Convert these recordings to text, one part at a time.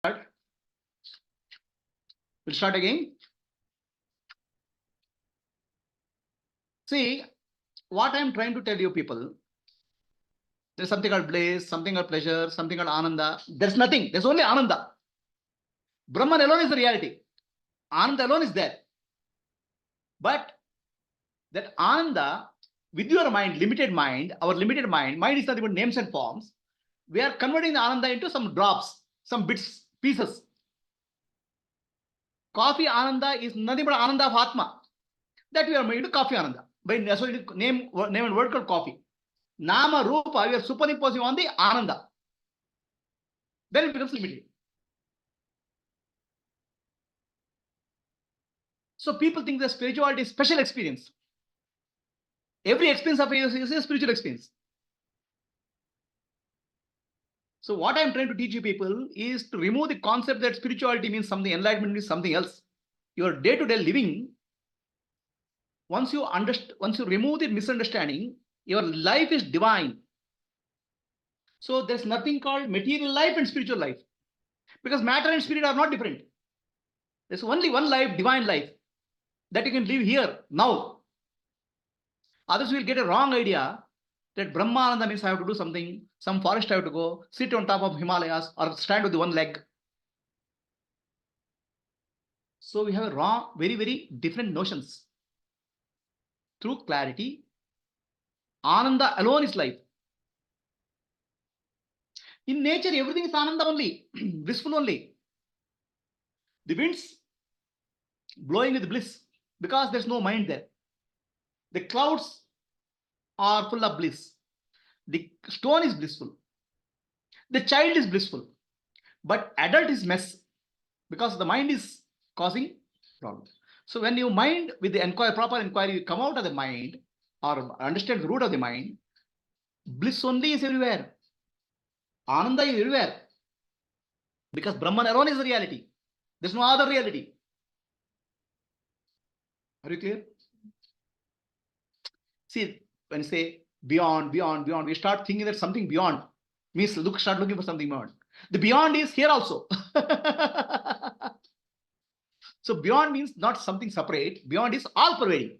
We'll start again. See, what I'm trying to tell you people, there's something called bliss, something called pleasure, something called ananda. There's nothing. There's only ananda. Brahman alone is the reality. Ananda alone is there. But that ananda, with your mind, limited mind, our limited mind is nothing but names and forms. We are converting the ananda into some drops, some bits, pieces. Coffee ananda is nothing but ananda of Atma. That we are made into coffee ananda. By name and word called coffee. Nama Rupa, we are superimposing on the ananda. Then it becomes limited. So people think that spirituality is special experience. Every experience of yours is a spiritual experience. So what I am trying to teach you people is to remove the concept that spirituality means something, enlightenment means something else. Your day-to-day living, once you remove the misunderstanding, your life is divine. So there's nothing called material life and spiritual life. Because matter and spirit are not different. There's only one life, divine life, that you can live here, now. Others will get a wrong idea that Brahmananda means I have to do something, some forest I have to go, sit on top of Himalayas, or stand with one leg. So we have a wrong, very, very different notions. Through clarity, Ananda alone is life. In nature, everything is Ananda only, blissful only. The winds blowing with bliss because there's no mind there. The clouds are full of bliss. The stone is blissful. The child is blissful. But adult is mess because the mind is causing problems. So when you mind with the proper inquiry, you come out of the mind or understand the root of the mind, bliss only is everywhere. Ananda is everywhere. Because Brahman alone is the reality. There's no other reality. Are you clear? See, when you say beyond, we start thinking that something beyond means start looking for something beyond. The beyond is here also. So beyond means not something separate. Beyond is all pervading.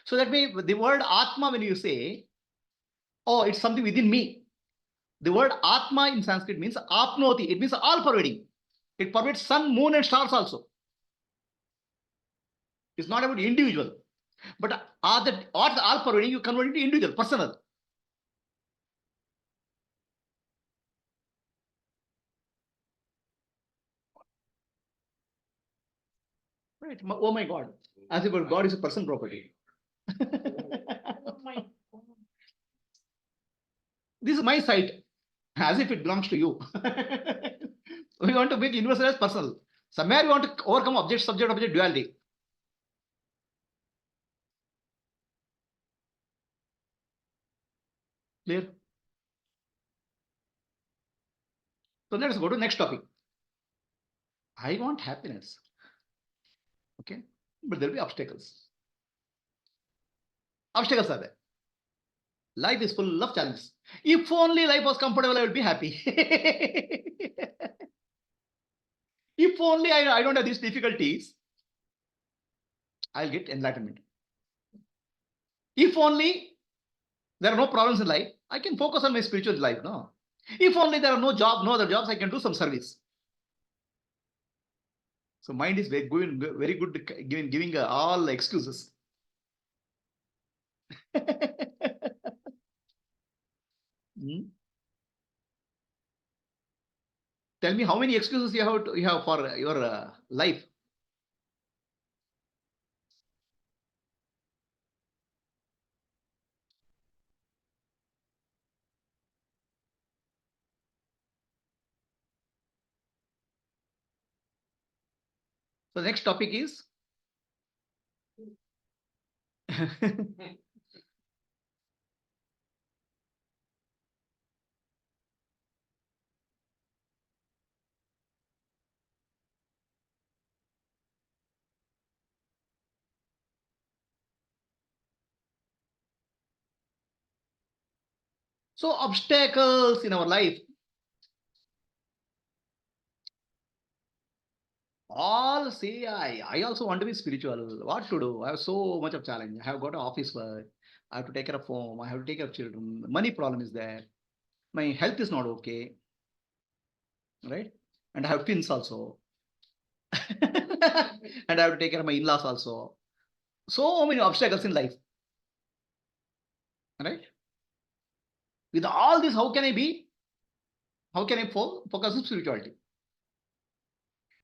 So that way, the word Atma, when you say, oh, it's something within me. The word Atma in Sanskrit means apnoti. It means all pervading. It pervades sun, moon, and stars also. It's not about individual. But what's all pervading, you convert it to individual, personal. Right. Oh my God. As if God is a person property. This is my site. As if it belongs to you. We want to make universal as personal. Somewhere we want to overcome object, subject, object duality. Clear? So let us go to next topic. I want happiness. Okay. But there will be obstacles. Obstacles are there. Life is full of challenges. If only life was comfortable, I would be happy. If only I don't have these difficulties, I'll get enlightenment. If only there are no problems in life, I can focus on my spiritual life. No. If only there are no other jobs, I can do some service. So mind is very good giving all excuses. Tell me how many excuses you have for your life. So next topic is so obstacles in our life. All say, I also want to be spiritual. What to do? I have so much of challenge. I have got an office work. I have to take care of home. I have to take care of children. Money problem is there. My health is not okay, right? And I have twins also. And I have to take care of my in-laws also. So many obstacles in life, right? With all this, how can I be? How can I focus on spirituality?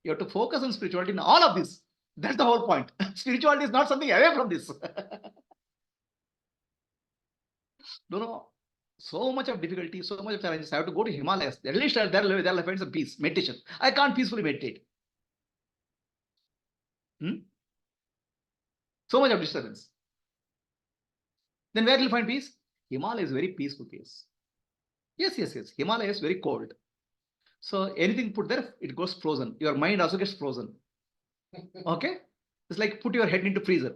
You have to focus on spirituality in all of this. That's the whole point. Spirituality is not something away from this. No. So much of difficulty, so much of challenges. I have to go to Himalayas. At least there I'll find some peace, meditation. I can't peacefully meditate. So much of disturbance. Then where will you find peace? Himalaya is very peaceful place. Yes. Himalaya is very cold. So anything put there, it goes frozen. Your mind also gets frozen. Okay? It's like put your head into freezer.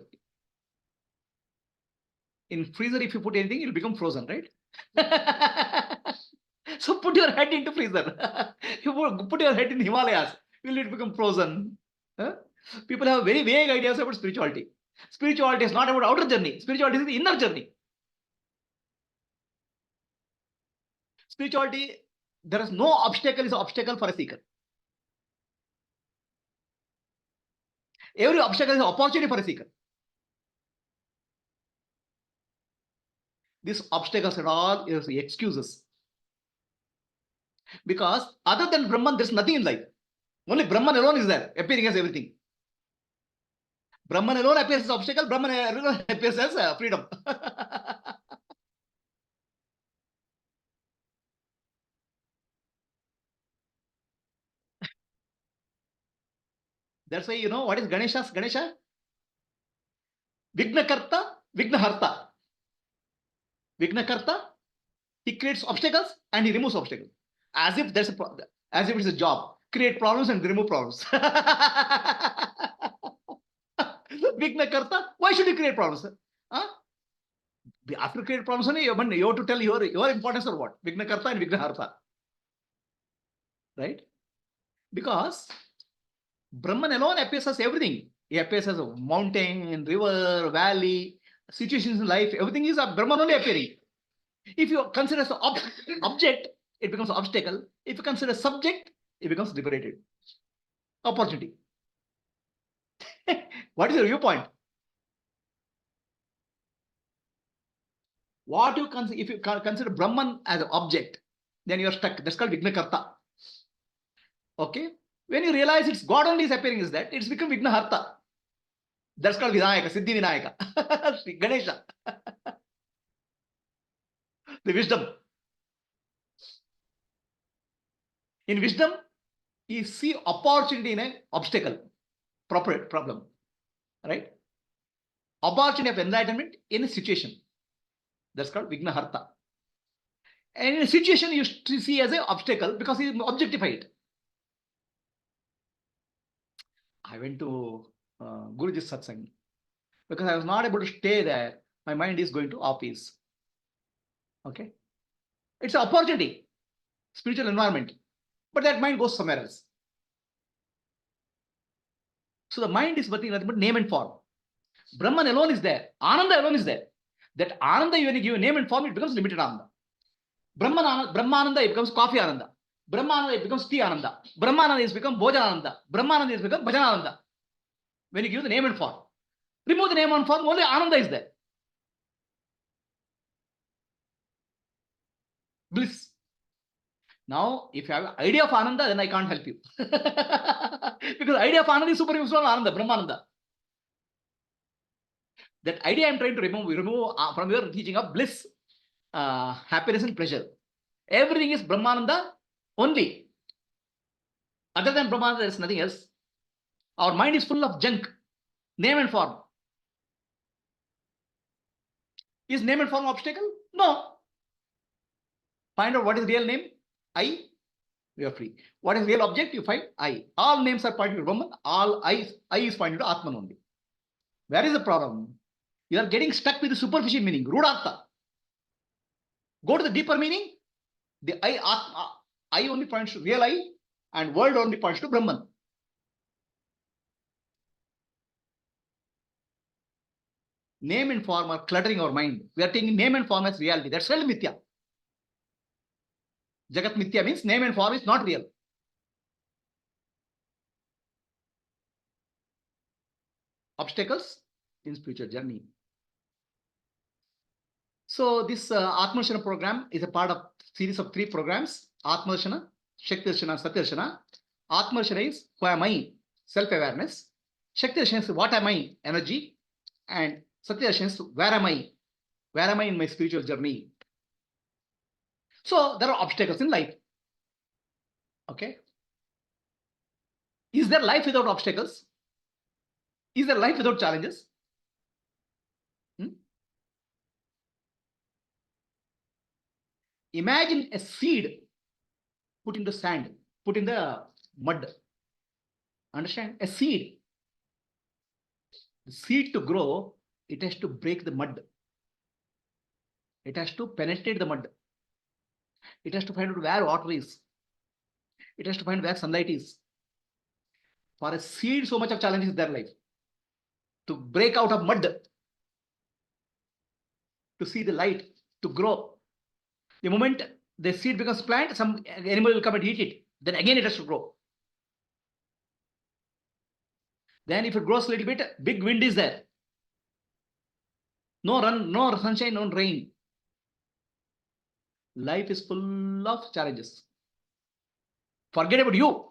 In freezer, if you put anything, it will become frozen, right? So put your head into freezer. You put your head in Himalayas, will it become frozen? Huh? People have very vague ideas about spirituality. Spirituality is not about outer journey. Spirituality is the inner journey. Spirituality, there is no obstacle is an obstacle for a seeker. Every obstacle is an opportunity for a seeker. These obstacles and all is excuses. Because other than Brahman, there's nothing in life. Only Brahman alone is there, appearing as everything. Brahman alone appears as obstacle, Brahman alone appears as freedom. That's why, you know, what is Ganesha? Vignakarta, Vignaharta. Vignakarta, he creates obstacles and he removes obstacles. As if as if it's a job. Create problems and remove problems. Vignakarta, why should you create problems? Huh? After create problems, only you have to tell your importance or what? Vignakarta and Vignaharta. Right? Because Brahman alone appears as everything. He appears as a mountain, river, valley, situations in life. Everything is a Brahman only appearing. If you consider as an object, it becomes an obstacle. If you consider subject, it becomes liberated. Opportunity. What is your viewpoint? What you consider, if you consider Brahman as an object, then you are stuck. That's called Vignakarta. Okay? When you realize it's God only is appearing is that, it's become Vignaharta. That's called Vinayaka, Siddhi Vinayaka. Ganesha. The wisdom. In wisdom, you see opportunity in an obstacle, problem. Right? Opportunity of enlightenment in a situation. That's called Vignaharta. And in a situation, you see as an obstacle because you objectify it. I went to Guruji's satsang because I was not able to stay there. My mind is going to office. Okay? It's an opportunity, spiritual environment. But that mind goes somewhere else. So the mind is nothing but name and form. Brahman alone is there. Ananda alone is there. That Ananda, when you give a name and form, it becomes limited Ananda. Brahmananda, it becomes coffee Ananda. Brahmananda, it becomes tea Ananda. Brahmananda, it becomes Bhojananda. Brahmananda, it becomes Bhajananda. When you give the name and form. Remove the name and form, only Ananda is there. Bliss. Now, if you have an idea of Ananda, then I can't help you. Because idea of Ananda is super Ananda, Brahmananda. That idea I'm trying to remove from your teaching of bliss, happiness and pleasure. Everything is Brahmananda only. Other than Brahmananda, there is nothing else. Our mind is full of junk, name and form. Is name and form obstacle? No. Find out what is real name. I. You are free. What is real object? You find I. All names are pointing to Brahman. All I is pointing to Atman only. Where is the problem? You are getting stuck with the superficial meaning, Rudhartha. Go to the deeper meaning. The I only points to real I, and world only points to Brahman. Name and form are cluttering our mind. We are taking name and form as reality. That's really mithya. Jagat mithya means name and form is not real. Obstacles in spiritual journey. So this Atmadarshana program is a part of series of 3 programs: Atmadarshana, Shakti-Darshana, Satya-Darshana. Atmadarshana is who am I? Self-awareness. Shakti-Darshana is what am I? Energy. And Satya-Darshana is where am I? Where am I in my spiritual journey? So there are obstacles in life. Okay. Is there life without obstacles? Is there life without challenges? Imagine a seed put in the sand, put in the mud. Understand? A seed. The seed to grow, it has to break the mud. It has to penetrate the mud. It has to find out where water is. It has to find where sunlight is. For a seed, so much of challenge is their life. To break out of mud, to see the light, to grow. The moment the seed becomes plant, some animal will come and eat it. Then again it has to grow. Then if it grows a little bit, big wind is there. No sunshine, no rain. Life is full of challenges. Forget about you.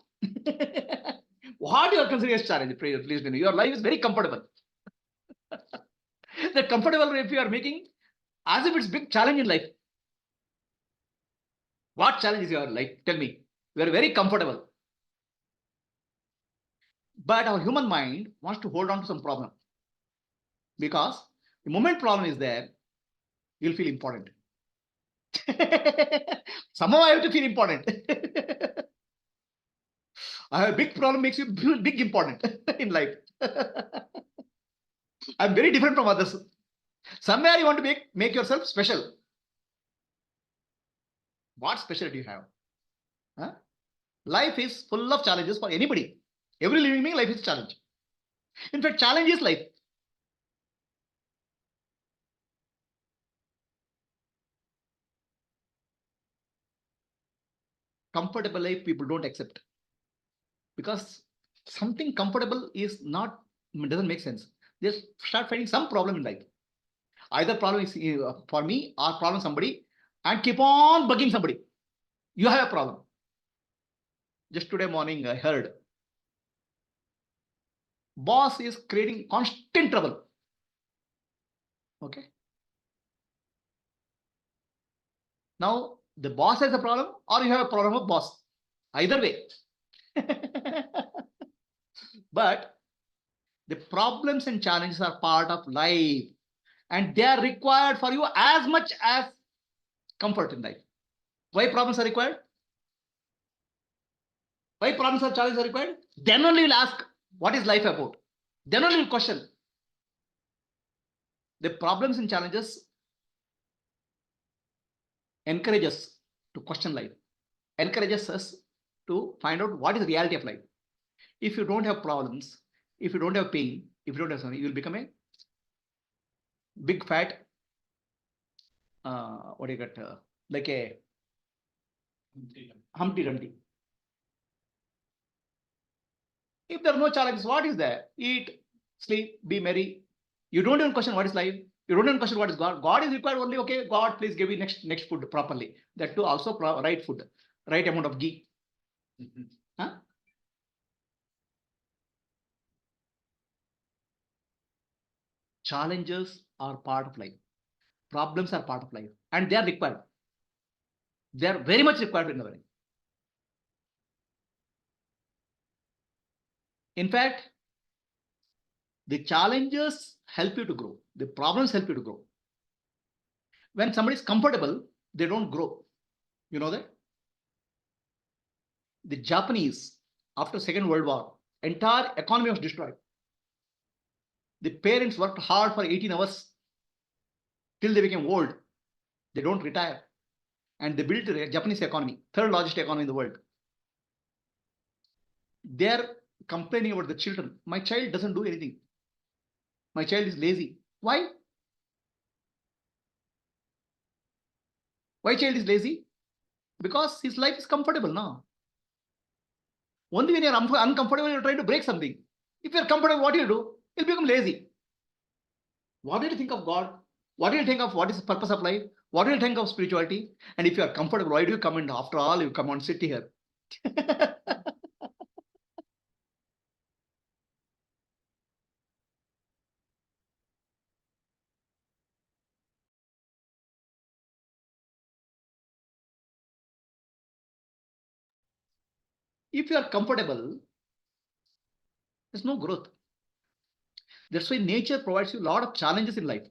What you are considering as challenge, please know. Your life is very comfortable. That comfortable if you are making as if it's big challenge in life. What challenge is your life? Tell me. We are very comfortable. But our human mind wants to hold on to some problem. Because the moment problem is there, you'll feel important. Somehow I have to feel important. I have a big problem makes you feel big important in life. I'm very different from others. Somewhere you want to make yourself special. What specialty you have? Huh? Life is full of challenges for anybody. Every living being, life is a challenge. In fact, challenge is life. Comfortable life people don't accept. Because something comfortable is not, doesn't make sense. They start finding some problem in life. Either problem is for me or problem somebody, and keep on bugging somebody. You have a problem. Just today morning I heard boss is creating constant trouble. Okay. Now the boss has a problem or you have a problem with boss. Either way. But the problems and challenges are part of life and they are required for you as much as comfort in life. Why problems are required? Why problems or challenges are required? Then only you'll ask, what is life about? Then only you'll question. The problems and challenges encourage us to question life, encourages us to find out what is the reality of life. If you don't have problems, if you don't have pain, if you don't have something, you will become a big fat, what do you got? Like a Humpty Dumpty. If there are no challenges, what is there? Eat, sleep, be merry. You don't even question what is life. You don't even question what is God. God is required only, okay, God, please give me next food properly. That too also right food, right amount of ghee. Huh? Challenges are part of life. Problems are part of life. And they are required. They are very much required in the life. In fact, the challenges help you to grow. The problems help you to grow. When somebody is comfortable, they don't grow. You know that? The Japanese, after Second World War, entire economy was destroyed. The parents worked hard for 18 hours till they became old. They don't retire. And they built the Japanese economy, third largest economy in the world. They're complaining about the children. My child doesn't do anything. My child is lazy. Why? Why child is lazy? Because his life is comfortable now. Only when you're uncomfortable, you're trying to break something. If you're comfortable, what do? You'll become lazy. What do you think of God? What do you think of what is the purpose of life? What do you think of spirituality? And if you are comfortable, why do you come in? After all, you come and sit here. If you are comfortable, there's no growth. That's why nature provides you a lot of challenges in life.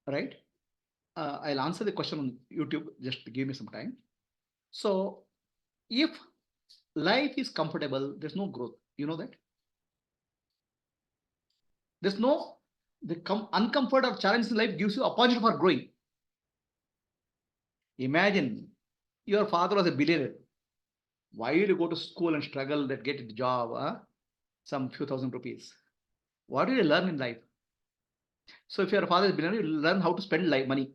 Right? I'll answer the question on YouTube. Just give me some time. So, if life is comfortable, there's no growth. You know that? There's no, the uncomfort or challenge in life gives you opportunity for growing. Imagine your father was a billionaire. Why will you go to school and struggle that get a job, some few thousand rupees? What do you learn in life? So if your father is billionaire, you learn how to spend money.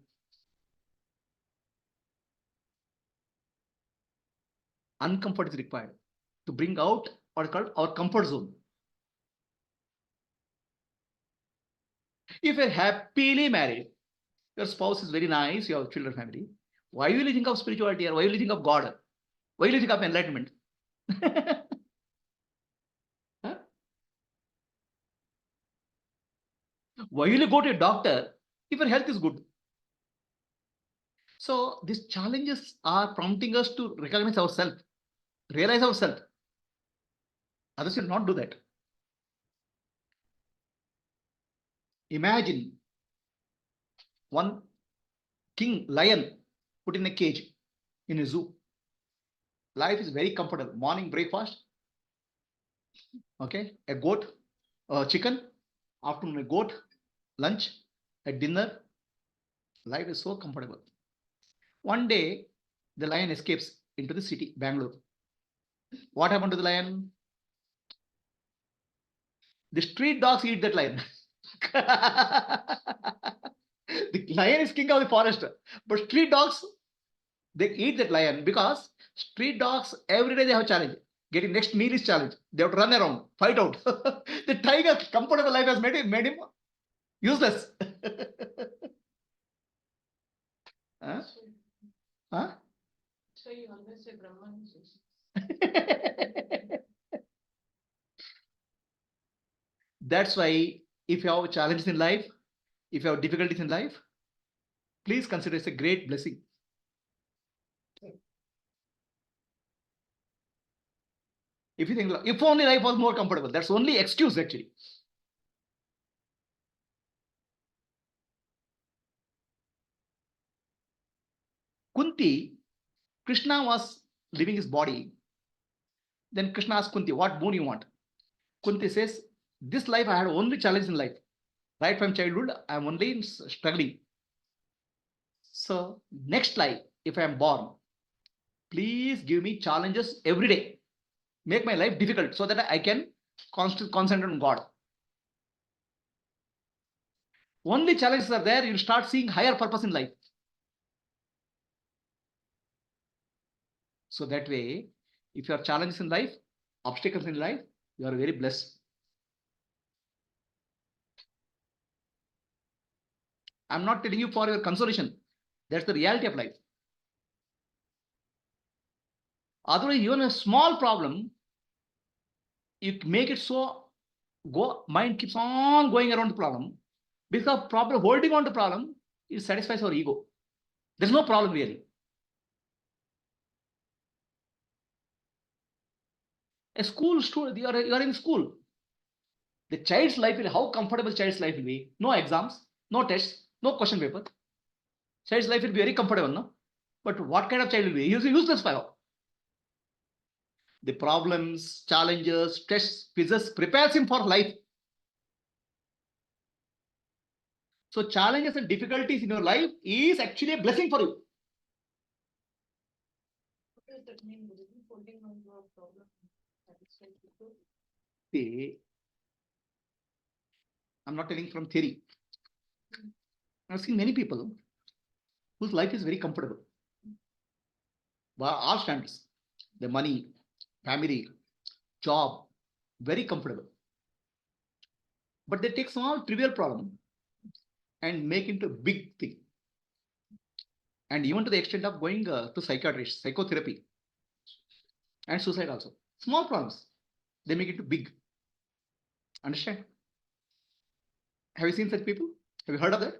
Uncomfort is required to bring out what is called our comfort zone. If you're happily married, your spouse is very nice, you have children, family. Why will you think of spirituality or why will you think of God? Why will you think of enlightenment? Huh? Why will you go to a doctor if your health is good? So these challenges are prompting us to recognize ourselves, realize ourselves. Others will not do that. Imagine one king lion put in a cage in a zoo. Life is very comfortable. Morning breakfast, okay, a goat, chicken, afternoon a goat, lunch, a dinner. Life is so comfortable. One day, the lion escapes into the city, Bangalore. What happened to the lion? The street dogs eat that lion. The lion is king of the forest, but street dogs, they eat that lion because street dogs every day they have a challenge. Getting next meal is challenge. They have to run around, fight out. The tiger comfortable life has made him useless. Huh? Huh? So you always say Brahman is useless. That's why if you have challenges in life, if you have difficulties in life, please consider it a great blessing. If you think, if only life was more comfortable, that's only excuse actually. Kunti, Krishna was leaving his body. Then Krishna asked Kunti, what boon you want? Kunti says, this life I had only challenge in life. Right from childhood, I'm only struggling. So next life, if I am born, please give me challenges every day. Make my life difficult so that I can concentrate on God. Only challenges are there, you'll start seeing higher purpose in life. So that way, if you have challenges in life, obstacles in life, you are very blessed. I'm not telling you for your consolation. That's the reality of life. Otherwise, even a small problem, you make it so mind keeps on going around the problem. Because problem holding on to problem, it satisfies our ego. There's no problem really. A school student, you are in school. The child's life will, how comfortable child's life will be. No exams, no tests, no question paper. Child's life will be very comfortable, no? But what kind of child will be? He is a useless fellow. The problems, challenges, tests, quizzes prepares him for life. So challenges and difficulties in your life is actually a blessing for you. What does that mean? Holding on to a problem. See, I'm not telling from theory. I've seen many people whose life is very comfortable. By all standards. The money, family, job, very comfortable. But they take small trivial problem and make into big thing. And even to the extent of going to psychiatrist, psychotherapy, and suicide also. Small problems, they make it to big. Understand? Have you seen such people? Have you heard of that?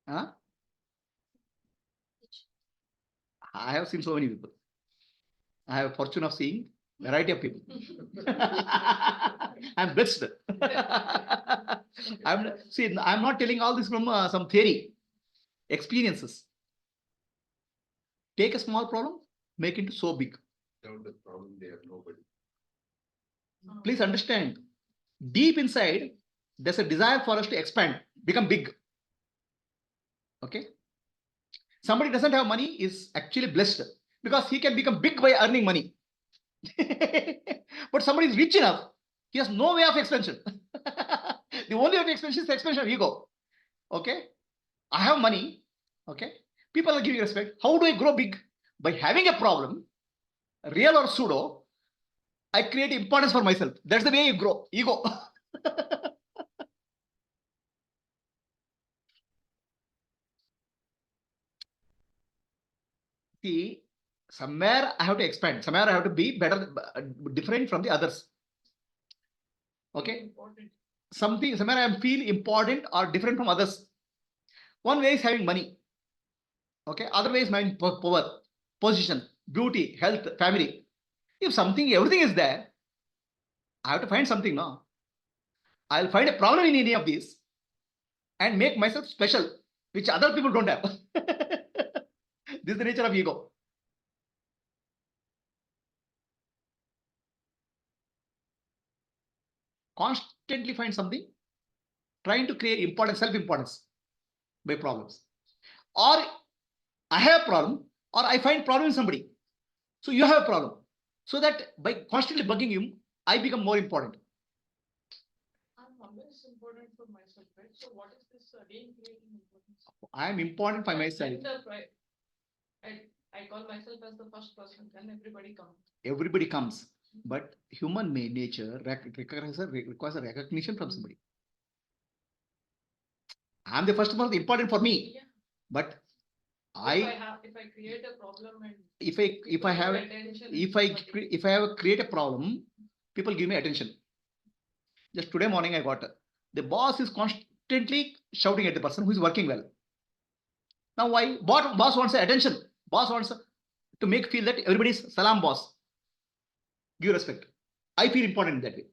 Huh? I have seen so many people. I have a fortune of seeing variety of people. I'm blessed. I'm not telling all this from some theory, experiences. Take a small problem, make it so big. Without the problem, they have nobody. Please understand, deep inside, there's a desire for us to expand, become big. Okay? Somebody doesn't have money is actually blessed because he can become big by earning money. But somebody is rich enough, he has no way of expansion. The only way of expansion is the expansion of ego. Okay? I have money. Okay? People are giving respect. How do I grow big? By having a problem, real or pseudo, I create importance for myself. That's the way you grow. Ego. See, somewhere I have to expand. Somewhere I have to be better, different from the others. Okay? Somewhere I feel important or different from others. One way is having money. Okay? Other way is having power, position, beauty, health, family. If everything is there, I have to find something, no? I'll find a problem in any of these and make myself special, which other people don't have. This is the nature of ego. Constantly find something, trying to create importance, self-importance by problems. Or I have a problem, or I find problem in somebody. So you have a problem. So that by constantly bugging him, I become more important. I'm always important for myself, right? So what is this again creating importance? I am important for myself. I call myself as the first person, then everybody comes. Everybody comes. But human nature requires a recognition from somebody. I'm the first one, important for me. Yeah. But if I create a problem and if I have create a problem, people give me attention. Just today morning I got the boss is constantly shouting at the person who is working well. Now why? Boss wants attention. Boss wants to make feel that everybody is salam boss. Give respect. I feel important in that way.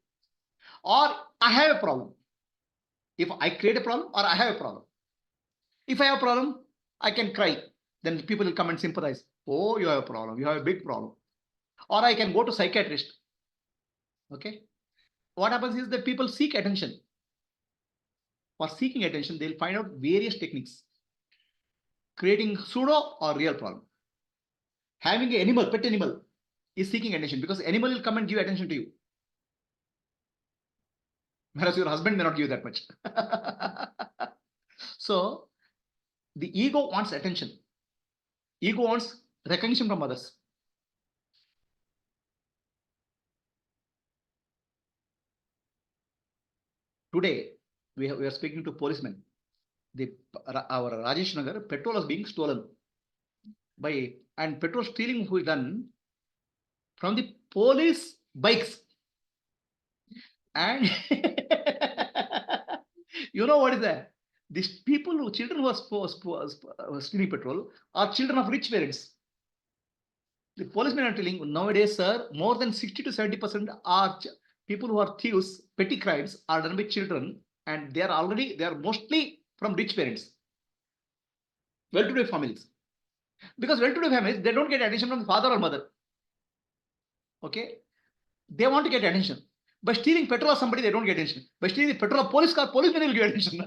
Or I have a problem. If I create a problem or I have a problem. If I have a problem, I can cry. Then people will come and sympathize. Oh, you have a problem. You have a big problem. Or I can go to psychiatrist. Okay. What happens is that people seek attention. For seeking attention, they'll find out various techniques. Creating pseudo or real problem. Having an animal, pet animal, is seeking attention because animal will come and give attention to you. Whereas your husband may not give that much. So, the ego wants attention. Ego wants recognition from others. Today, we are speaking to policemen. Our Rajesh Nagar, petrol is being stolen. And petrol stealing who is done from the police bikes. And you know what is that? These people, children who are stealing petrol are children of rich parents. The policemen are telling nowadays, sir, more than 60 to 70% are people who are thieves, petty crimes are done by children, and they are mostly from rich parents, well-to-do families. Because well-to-do families, they don't get attention from the father or mother. Okay, they want to get attention. By stealing petrol of somebody, they don't get attention. By stealing the petrol of police car, policemen will get attention.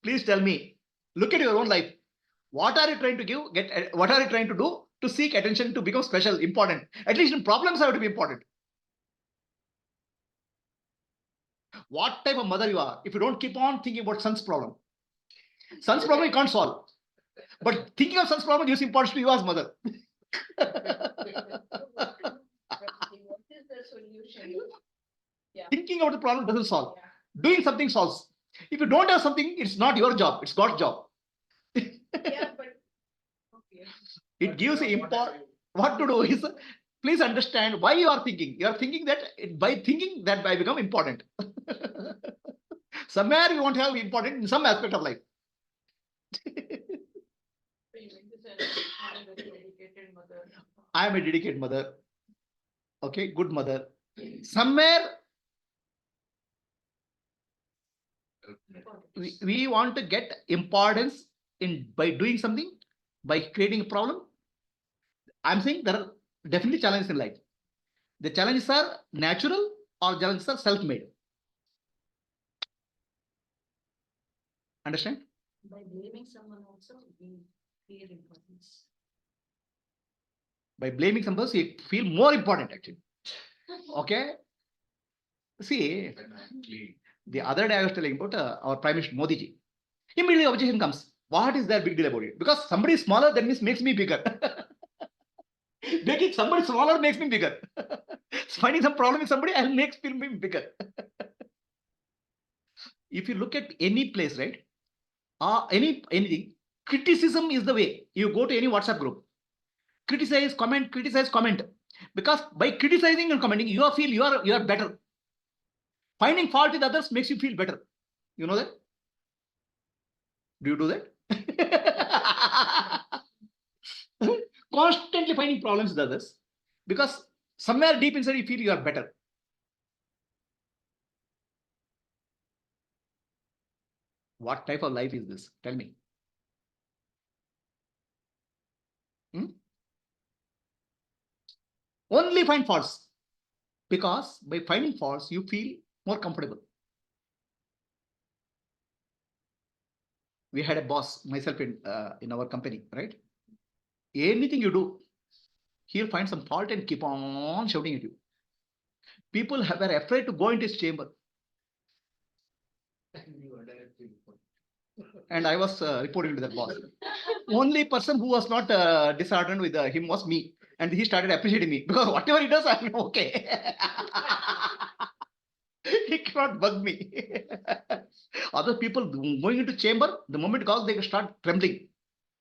Please tell me, look at your own life. What are you trying to give? What are you trying to do to seek attention to become special, important? At least in problems have to be important. What type of mother you are? If you don't keep on thinking about son's problem you can't solve. But thinking of son's problem gives importance to you as mother. What is the solution? Yeah. Thinking about the problem doesn't solve. Yeah. Doing something solves. If you don't have something, it's not your job, it's God's job. Yeah, but okay. It gives what to do is, please understand why you are thinking. You are thinking that by thinking that I become important. Somewhere you won't have important in some aspect of life. So you mean to say that I'm a very dedicated mother. I am a dedicated mother. Okay, good mother. Somewhere we want to get importance in by doing something, by creating a problem. I'm saying there are definitely challenges in life. The challenges are natural or challenges are self-made. Understand? By blaming someone also, we create importance. By blaming someone, you feel more important actually. Okay? See, When I'm clean. the other day I was telling about our Prime Minister Modi ji. Immediately objection comes. What is there big deal about it? Because somebody is smaller, that means makes me bigger. Making somebody smaller makes me bigger. Finding some problem with somebody, I'll make me bigger. If you look at any place, right? Anything, criticism is the way. You go to any WhatsApp group, criticize, comment. Because by criticizing and commenting, you feel you are better. Finding fault with others makes you feel better. You know that? Do you do that? Constantly finding problems with others, because somewhere deep inside you feel you are better. What type of life is this? Tell me. Only find faults, because by finding faults you feel more comfortable. We had a boss, myself in our company, right? Anything you do, he'll find some fault and keep on shouting at you. People were afraid to go into his chamber. And I was reporting to that boss. Only person who was not disheartened with him was me. And he started appreciating me, because whatever he does, I'm okay. He cannot bug me. Other people going into chamber, the moment goes, they start trembling.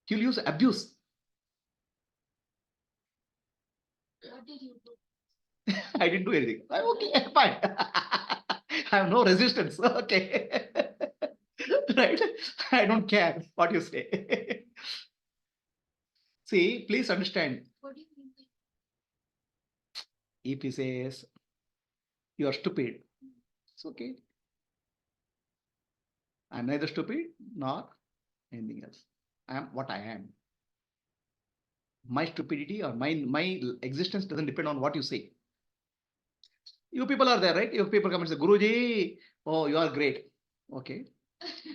He'll use abuse. What did you do? I didn't do anything. I'm okay, fine. I have no resistance. Okay. Right? I don't care what you say. See, please understand. What do you mean? If he says you are stupid, it's okay. I'm neither stupid nor anything else. I am what I am. My stupidity or my existence doesn't depend on what you say. You people are there, right? You people come and say, Guruji, oh, you are great. Okay.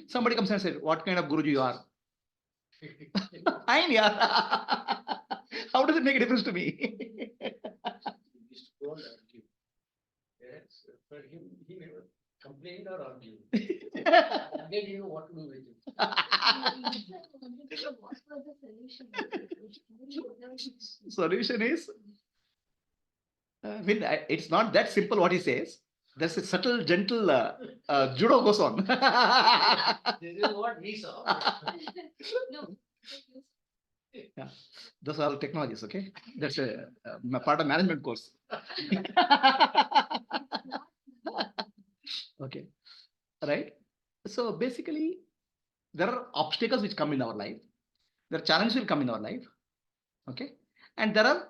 Somebody comes and says, what kind of Guruji you are? Fine, yeah. How does it make a difference to me? Yes, for him, he never complained or argued. Again, you know what to do with it. What was the solution? Solution is, it's not that simple what he says. There's a subtle, gentle judo goes on. This is what we saw. No. Yeah, those are all technologies, okay? That's a part of management course. Okay, right? So basically, there are obstacles which come in our life. There are challenges will come in our life. Okay, and there are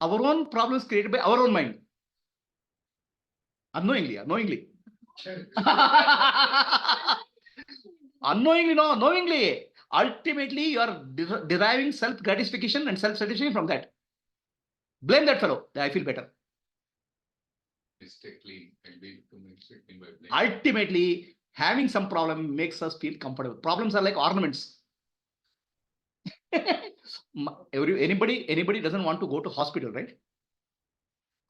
our own problems created by our own mind. Unknowingly. Unknowingly, no, knowingly. Ultimately, you are deriving self-gratification and self-satisfaction from that. Blame that fellow. I feel better. Mistakenly and be mistaken by blame. Ultimately, having some problem makes us feel comfortable. Problems are like ornaments. Anybody doesn't want to go to hospital, right?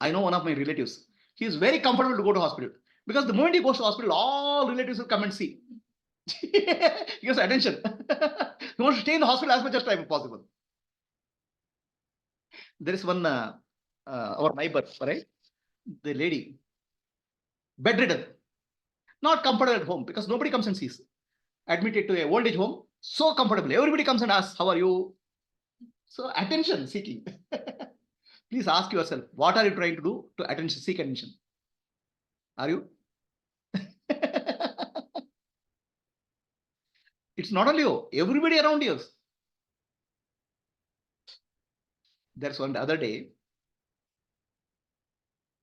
I know one of my relatives. He is very comfortable to go to hospital because the moment he goes to hospital, all relatives will come and see. He gives attention. He wants to stay in the hospital as much as time as possible. There is one our neighbor, right? The lady, bedridden, not comfortable at home because nobody comes and sees. Admitted to a old age home, so comfortable. Everybody comes and asks, "How are you?" So attention seeking. Please ask yourself, what are you trying to do to attention, seek attention? Are you? It's not only you, everybody around you. There's one the other day,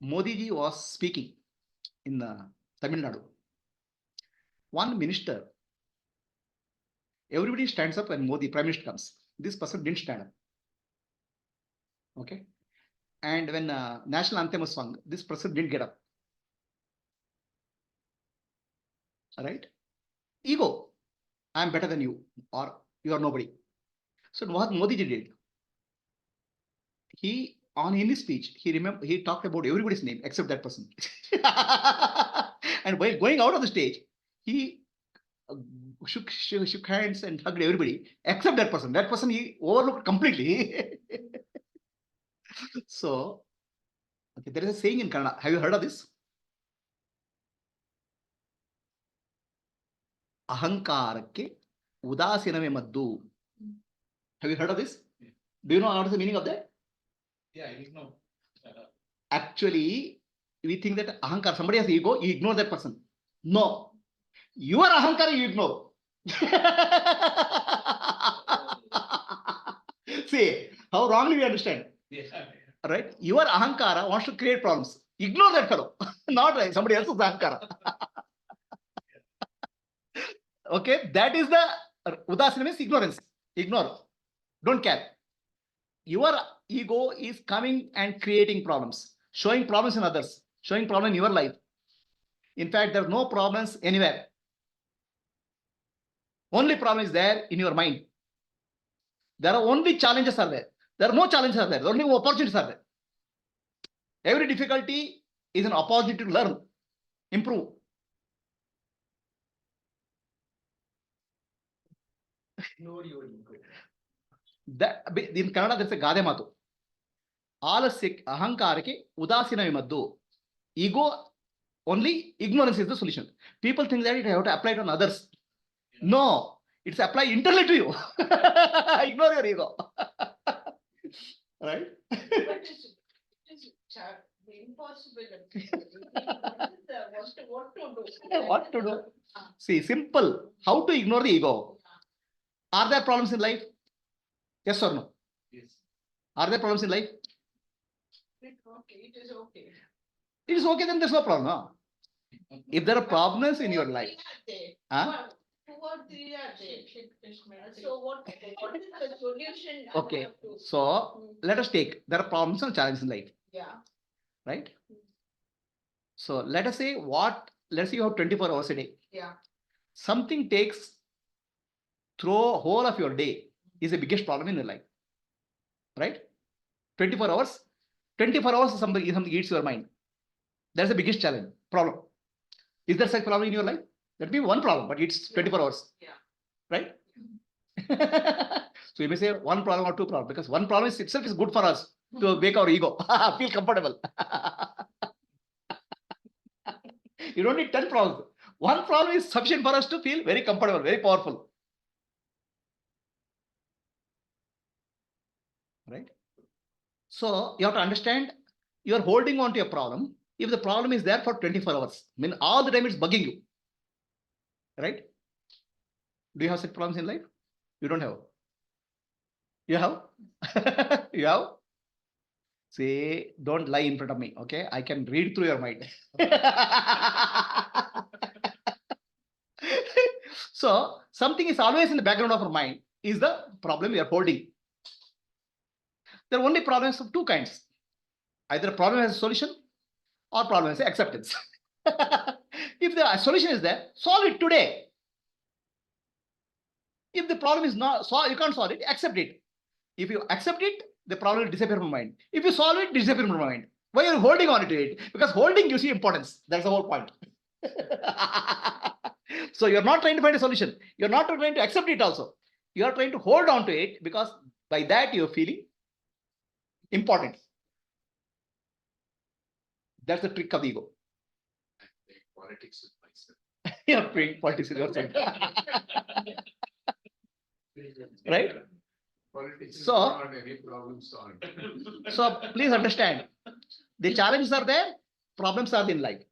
Modi ji was speaking in Tamil Nadu. One minister, everybody stands up when Modi, Prime Minister, comes. This person didn't stand up. Okay. And when national anthem was sung, this person didn't get up. Right? Ego. I am better than you, or you are nobody. So what Modi ji did, he on in his speech, he talked about everybody's name except that person. And while going out of the stage, he shook hands and hugged everybody except that person. That person he overlooked completely. So, okay, there is a saying in Kannada. Have you heard of this? Ahankarakke udasiname maddu. Have you heard of this? Yeah. Do you know what is the meaning of that? Yeah, I know. Actually, we think that ahankar, somebody has ego, you ignore that person. No. Your ahankar you ignore. See, how wrongly we understand. Yeah. Right? Your ahankara wants to create problems. Ignore that fellow. Not right. Somebody else's ahankara. Okay, that is the udasina means ignorance. Ignore. Don't care. Your ego is coming and creating problems, showing problems in others, showing problem in your life. In fact, there are no problems anywhere. Only problem is there in your mind. There are only challenges are there. There are no challenges are there. Only opportunities are there. Every difficulty is an opportunity to learn, improve. Ignore your ego. That, in Kannada, there's a Gade Matu. Alasya ahankarake udasina vimaddu. Ego, only ignorance is the solution. People think that it have to apply it on others. Yeah. No, it's apply internally to you. Ignore your ego. Right? But it is impossibility. What to do? What to do? See, simple. How to ignore the ego? Are there problems in life? Yes or no? Yes. Are there problems in life? Okay, it is okay. It is okay, then there's no problem. No? If there are problems in your life, huh? Two or three are there. So what is the solution? I Okay. have to- So let us take, there are problems and challenges in life, Yeah. right? So let us say let's say you have 24 hours a day. Yeah. Something takes through whole of your day is the biggest problem in your life, right? 24 hours something eats your mind. That's the biggest challenge, problem. Is there such problem in your life? That may be one problem, but it's 24 hours. Yeah. Right? So you may say one problem or two problems, because one problem itself is good for us to make our ego feel comfortable. You don't need 10 problems. One problem is sufficient for us to feel very comfortable, very powerful. Right? So you have to understand, you are holding on to a problem. If the problem is there for 24 hours, I mean all the time it's bugging you. Right? Do you have such problems in life? You don't have. You have? You have? Say, don't lie in front of me, okay? I can read through your mind. So, something is always in the background of our mind is the problem we are holding. There are only problems of two kinds. Either a problem has a solution or problem has acceptance. If the solution is there, solve it today. If the problem is not solved, you can't solve it, accept it. If you accept it, the problem will disappear from mind. If you solve it, disappear from mind. Why are you holding on to it? Because holding gives you importance. That's the whole point. So you're not trying to find a solution. You're not trying to accept it also. You are trying to hold on to it because by that you're feeling important. That's the trick of the ego. Politics with myself. You're playing politics with yourself. Right? Politics is So- not any problem solved. So please understand, the challenges are there, problems are in life.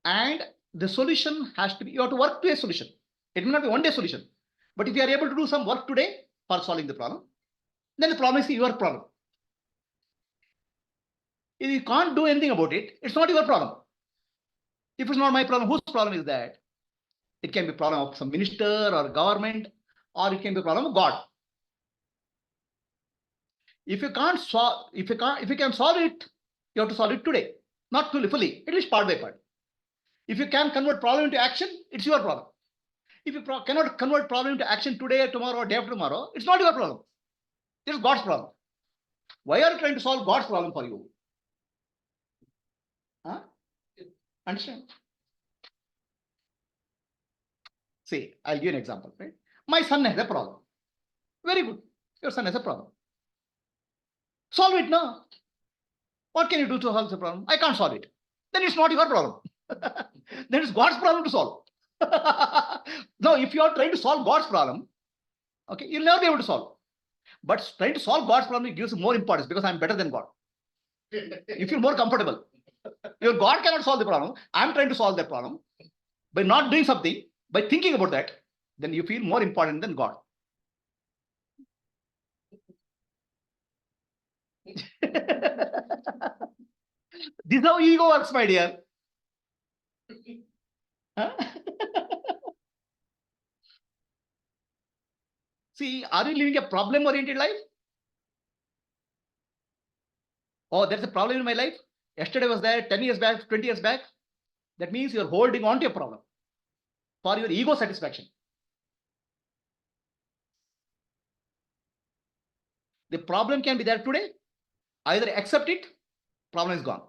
And the solution has to be, you have to work to a solution. It may not be one day solution. But if you are able to do some work today for solving the problem, then the problem is your problem. If you can't do anything about it, it's not your problem. If it's not my problem, whose problem is that? It can be a problem of some minister or government, or it can be a problem of God. If you can't solve, if you can solve it, you have to solve it today, not fully, at least part by part. If you can convert problem into action, it's your problem. If you cannot convert problem into action today, tomorrow, or day after tomorrow, it's not your problem. It's God's problem. Why are you trying to solve God's problem for you? Huh? Understand? See, I'll give you an example. Right? My son has a problem. Very good. Your son has a problem. Solve it now. What can you do to solve the problem? I can't solve it. Then it's not your problem. Then it's God's problem to solve. Now, if you are trying to solve God's problem, okay, you'll never be able to solve. But trying to solve God's problem gives more importance because I'm better than God. You feel more comfortable. Your God cannot solve the problem. I'm trying to solve that problem. By not doing something, by thinking about that, then you feel more important than God. This is how ego works, my dear. Huh? See, are you living a problem-oriented life? Oh, there's a problem in my life. Yesterday was there, 10 years back, 20 years back. That means you're holding on to a problem for your ego satisfaction. The problem can be there today. Either accept it, problem is gone.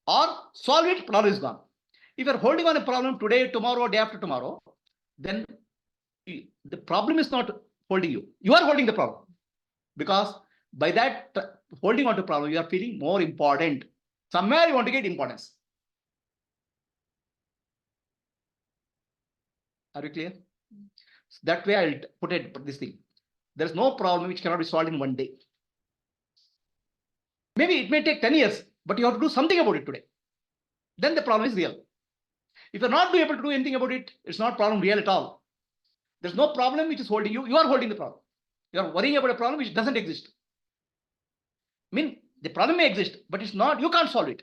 Or solve it, problem is gone. If you're holding on a problem today, tomorrow, day after tomorrow, then the problem is not holding you. You are holding the problem. Because by that holding on to problem, you are feeling more important. Somewhere you want to get importance. Are you clear? That way I'll put it this thing. There's no problem which cannot be solved in one day. Maybe it may take 10 years, but you have to do something about it today. Then the problem is real. If you're not able to do anything about it, it's not problem real at all. There's no problem which is holding you. You are holding the problem. You are worrying about a problem which doesn't exist. I mean, the problem may exist, but it's not, you can't solve it.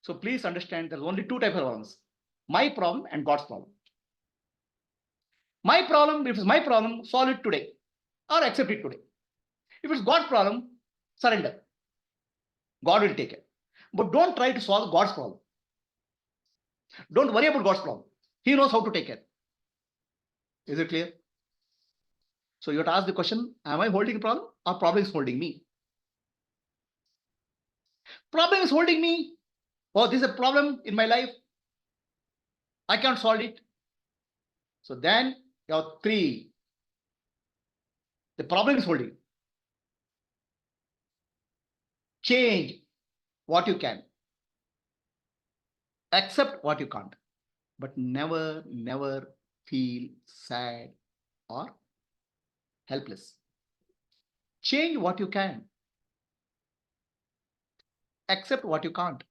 So please understand there's only two types of problems. My problem and God's problem. My problem, if it's my problem, solve it today or accept it today. If it's God's problem, surrender. God will take it. But don't try to solve God's problem. Don't worry about God's problem. He knows how to take care. Is it clear? So you have to ask the question, am I holding a problem or problem is holding me? Problem is holding me. Oh, this is a problem in my life. I can't solve it. So then you have three. The problem is holding. Change what you can. Accept what you can't. But never, never feel sad or helpless. Change what you can. Accept what you can't.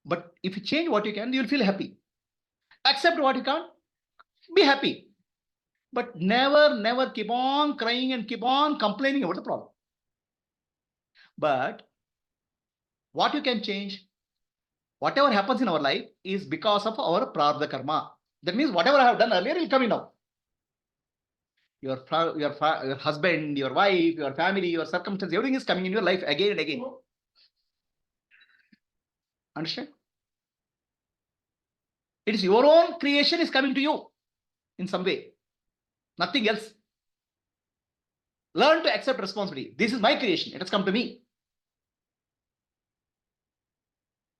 But if you change what you can, you'll feel happy. Accept what you can't, be happy. But never, never keep on crying and keep on complaining about the problem. But what you can change, whatever happens in our life is because of our prarabdha karma. That means whatever I have done earlier will come in now. Your husband, your wife, your family, your circumstances, everything is coming in your life again and again. Understand? It is your own creation is coming to you in some way. Nothing else. Learn to accept responsibility. This is my creation. It has come to me.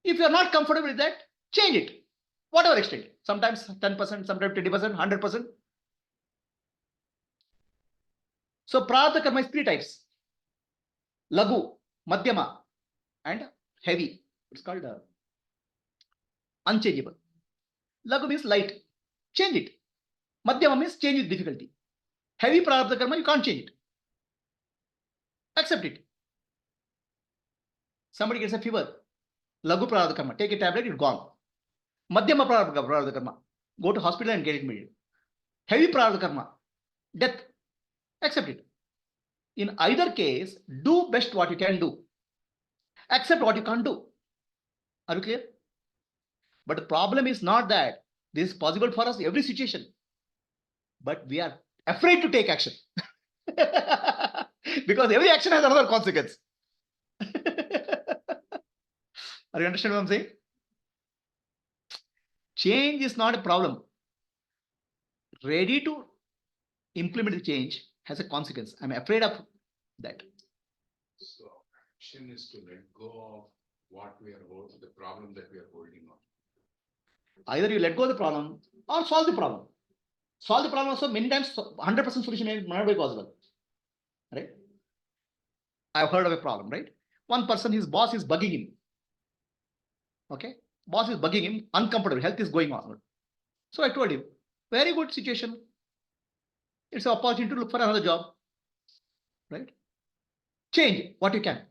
If you are not comfortable with that, change it. Whatever extent. Sometimes 10%, sometimes 20%, 100%. So prarabdha karma is 3 types. Lagu, madhyama, and heavy. It's called unchangeable. Lagu means light. Change it. Madhyama means change with difficulty. Heavy prarabdha karma, you can't change it. Accept it. Somebody gets a fever. Lagu prarabdha karma. Take a tablet, it's gone. Madhyama prarabdha karma. Go to hospital and get it immediately. Heavy prarabdha karma. Death. Accept it. In either case, do best what you can do. Accept what you can't do. Are you clear? But the problem is not that this is possible for us in every situation. But we are afraid to take action. Because every action has another consequence. Are you understanding what I'm saying? Change is not a problem. Ready to implement the change has a consequence. I'm afraid of that. So action is to let go of what we are holding, the problem that we are holding on. Either you let go of the problem or solve the problem. Solve the problem also many times 100% solution may not be possible. Right? I've heard of a problem, right? One person, his boss is bugging him. Okay? Boss is bugging him, uncomfortable, health is going on. So I told him, very good situation. It's an opportunity to look for another job. Right? Change what you can.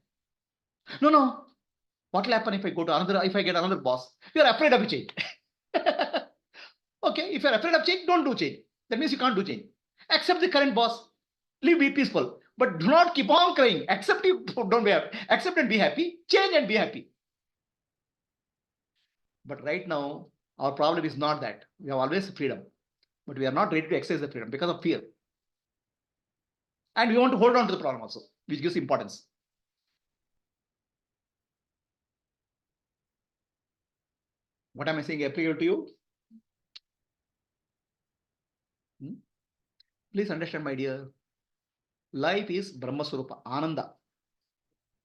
No. What will happen if I go to another, if I get another boss? You're afraid of a change. Okay, if you're afraid of change, don't do change. That means you can't do change. Accept the current boss. Live, be peaceful. But do not keep on crying. Accept you, don't be happy. Accept and be happy. Change and be happy. But right now, our problem is not that. We have always freedom. But we are not ready to exercise the freedom because of fear. And we want to hold on to the problem also, which gives importance. What am I saying applicable to you? Please understand, my dear. Life is Brahma Swarupa, Ananda.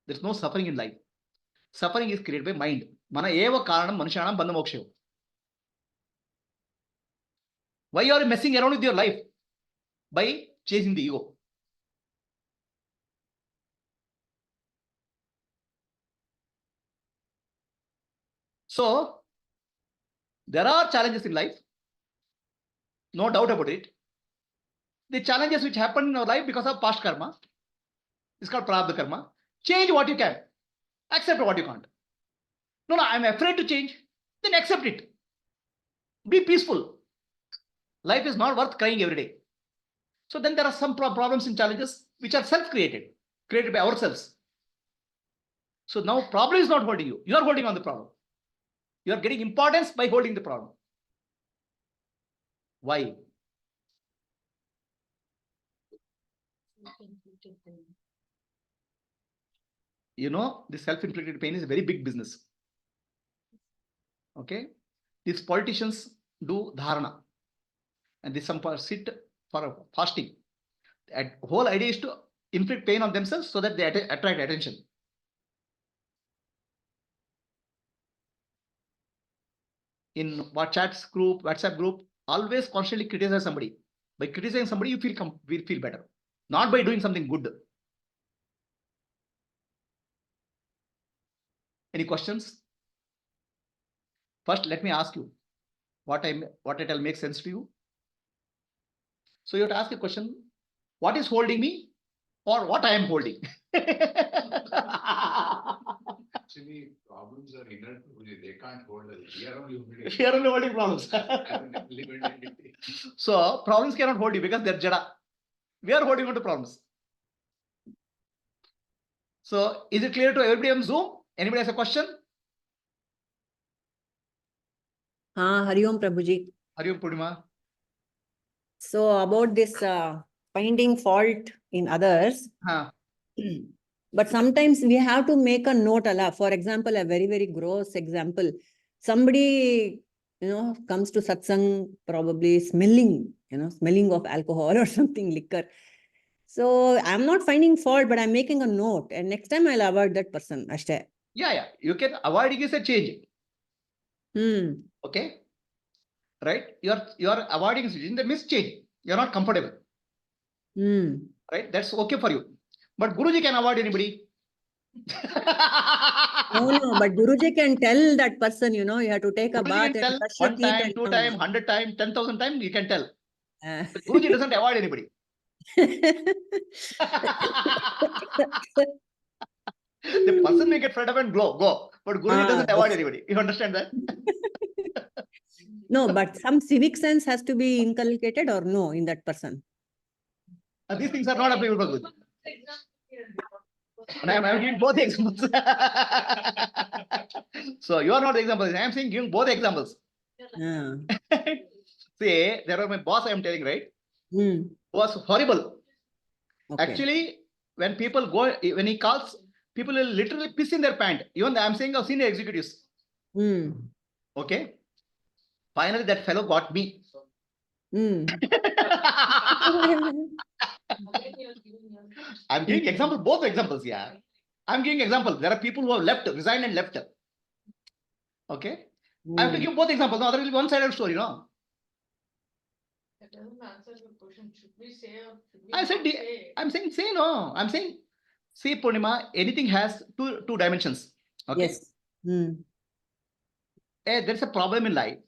There's no suffering in life. Suffering is created by mind. Mana eva karanam manushanam bandha moksha. Why you are messing around with your life? By chasing the ego. So, there are challenges in life. No doubt about it. The challenges which happen in our life because of past karma is called prarabdha karma. Change what you can. Accept what you can't. No, I'm afraid to change. Then accept it. Be peaceful. Life is not worth crying every day. So then there are some problems and challenges which are self-created, created by ourselves. So now problem is not holding you. You are holding on the problem. You are getting importance by holding the problem. Why? You know, the self-inflicted pain is a very big business. Okay? These politicians do dharana. And they some sit for fasting. The whole idea is to inflict pain on themselves so that they attract attention. In WhatsApp group, always constantly criticize somebody. By criticizing somebody, you feel better. Not by doing something good. Any questions? First, let me ask you, what I tell makes sense to you? So you have to ask a question, what is holding me or what I am holding? Actually, problems are inert. They can't hold us. We are only holding. We are only holding problems. So problems cannot hold you because they're jada. We are holding on to problems. So is it clear to everybody on Zoom? Anybody has a question? Hari Om Prabhuji. Hari Om Purnima. So about this finding fault in others, but sometimes we have to make a note, Allah. For example, a very, very gross example. Somebody comes to satsang, probably smelling, smelling of alcohol or something, liquor. So I'm not finding fault, but I'm making a note. And next time I'll avoid that person. Ashte. Yeah. You can avoid it is a change. Okay. Right? You're avoiding situation. That means change. You're not comfortable. Right? That's okay for you. But Guruji can avoid anybody. No, but Guruji can tell that person, you have to take a Guruji bath can and tell brush your 1 teeth time, and 2 come. time, 100 time, 10,000 times, you can tell. Uh. Guruji doesn't avoid anybody. The person may get fed up and go. But Guruji doesn't avoid anybody. You understand that? No, but some civic sense has to be inculcated or no in that person. These things are not applicable for Guruji. And I'm giving both examples. So you are not the example. I am saying giving both examples. See, there was my boss, I am telling, right? Was horrible. Okay. Actually, when people go, when he calls, people will literally piss in their pant. Even I am saying of senior executives. Okay. Finally, that fellow got me. I'm giving example, both examples. Yeah. I'm giving examples. There are people who have left, resigned and left. Okay. I have to give both examples. No, there will be one-sided story, no? That doesn't answer the question. Should we say or should we I said, not say? I'm saying say no. I'm saying, see, Purnima, anything has two dimensions. Okay. Yes. There's a problem in life.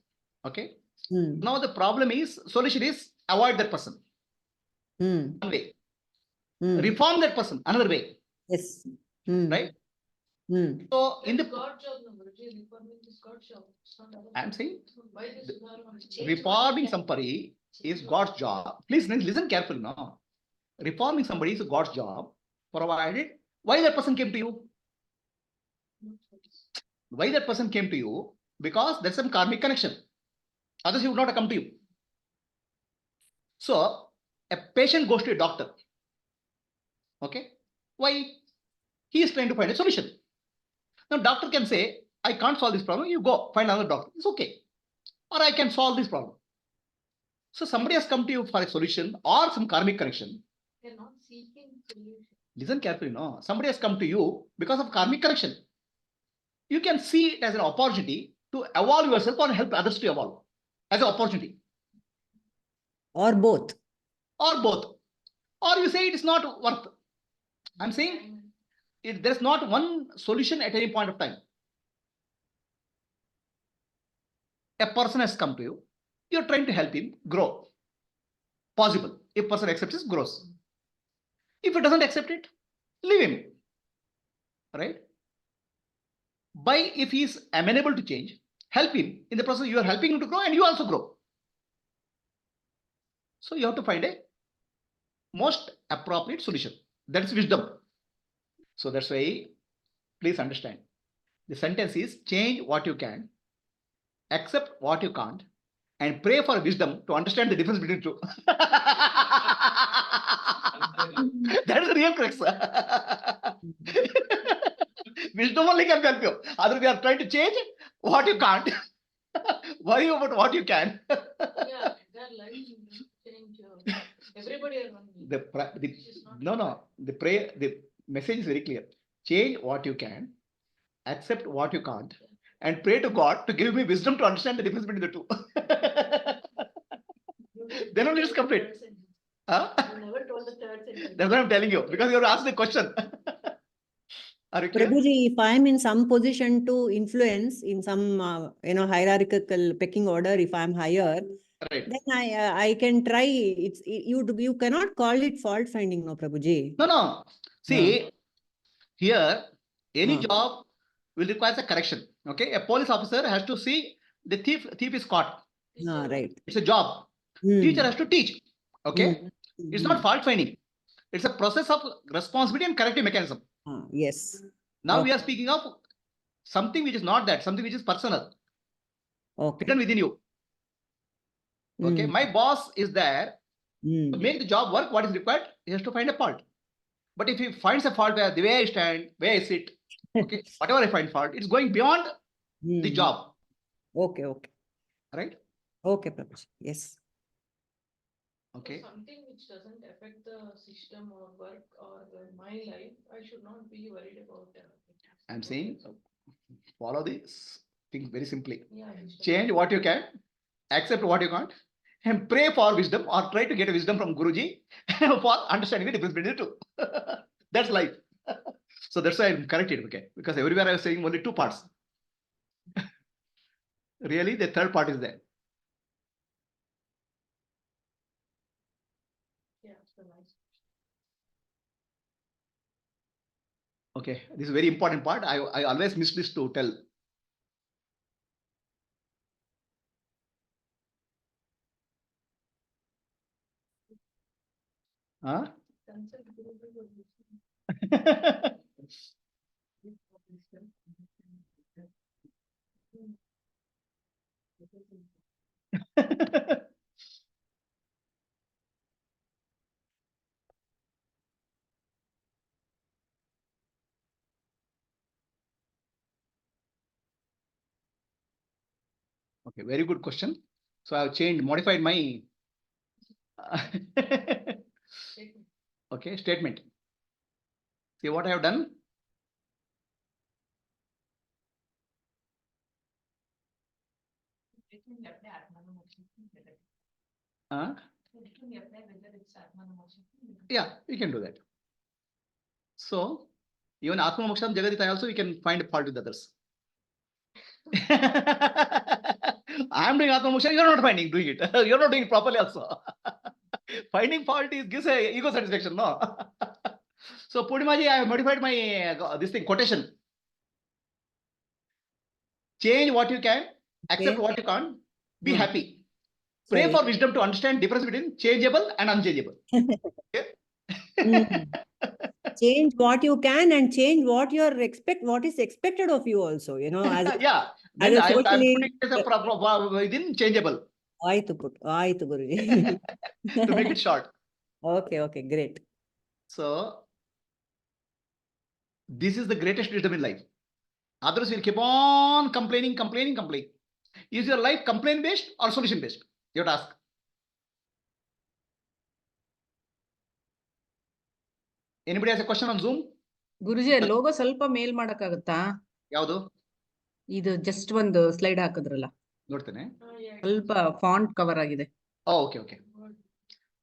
Okay. Now the problem is, solution is avoid that person. One way. Reform that person, another way. Yes. Right? So in the God's job, no, Guruji, reforming is God's job. It's not our I'm job. saying Why this reforming somebody is God's job. Please listen carefully now. Reforming somebody is God's job, provided why that person came to you. Why that person came to you? Because there's some karmic connection. Otherwise, he would not have come to you. So a patient goes to a doctor. Okay. Why? He is trying to find a solution. Now, doctor can say, I can't solve this problem. You go find another doctor. It's okay. Or I can solve this problem. So somebody has come to you for a solution or some karmic connection. They're not seeking solution. Listen carefully. No, somebody has come to you because of karmic connection. You can see it as an opportunity to evolve yourself or help others to evolve as an opportunity. Or both. Or both. Or you say it is not worth. I'm saying there's not one solution at any point of time. A person has come to you. You're trying to help him grow. Possible. If person accepts it, grows. If he doesn't accept it, leave him. Right? If he is amenable to change, help him. In the process, you are helping him to grow and you also grow. So you have to find a most appropriate solution. That's wisdom. So that's why, please understand. The sentence is change what you can, accept what you can't, and pray for wisdom to understand the difference between two. That is the real crux. Wisdom only can help you. Otherwise, you are trying to change what you can't. Worry about what you can. Yeah, their life will change. Everybody are running. The message is very clear. Change what you can, accept what you can't, and pray to God to give me wisdom to understand the difference between the two. Then only it's complete. Huh? You never told the third sentence. That's what I'm telling you, because you have asked the question. Are you clear? Prabhuji, if I'm in some position to influence in some hierarchical pecking order, if I'm higher, right, then I can try. You cannot call it fault finding, no, Prabhuji. No. See, here any Huh. job will require a correction. Okay, a police officer has to see the thief is caught. Right. It's a job. Teacher has to teach. Okay, it's not fault finding. It's a process of responsibility and corrective mechanism. Yes. Now we are speaking of something which is not that, something which is personal, hidden within you. Okay, my boss is there to make the job work. What is required? He has to find a fault. But if he finds a fault where the way I stand, where I sit, okay, whatever I find fault, it's going beyond the job. Okay. Right? Okay, Prabhuji. Yes. Okay. Something which doesn't affect the system or work or my life, I should not be worried about. I'm saying follow this thing very simply. Yeah, I understand. Change what you can, accept what you can't, and pray for wisdom or try to get wisdom from Guruji for understanding the difference between the two. That's life. So that's why I'm corrected, okay? Because everywhere I was saying only two parts. Really, the third part is there. Yeah, so nice. Okay, this is a very important part. I always miss this to tell. Huh? Consult Guruji for wisdom. Okay, very good question. So I have changed, modified my okay statement. See what I have done. Huh? Yeah, we can do that. So even Atma Moksham Jagadita also we can find fault with others. I am doing Atma Moksha, you are not doing it. You are not doing it properly also. Finding fault gives a ego satisfaction, no? So Pudimaji, I have modified my this thing quotation. Change what you can, accept Okay. what you can't, be Hmm. happy. Pray Sorry. for wisdom to understand difference between changeable and unchangeable. Okay? Change what you can and change what what is expected of you also, as Yeah, as then a I'm socially putting it as a within changeable ಆಯ್ತು Guruji. to make it short. Okay, great. So this is the greatest wisdom in life. Others will keep on complaining. Is your life complaint based or solution based? You have to ask. Anybody has a question on Zoom? Guruji logo ಸ್ವಲ್ಪ ಮೇಲ್ ಮಾಡಕ್ಕಾಗತ್ತಾ? ಯಾವುದು? ಇದು just ಒಂದು slide ಹಾಕಿದ್ರಲ್ಲ. ನೋಡ್ತೇನೆ. ಸ್ವಲ್ಪ font cover ಆಗಿದೆ. Oh, okay.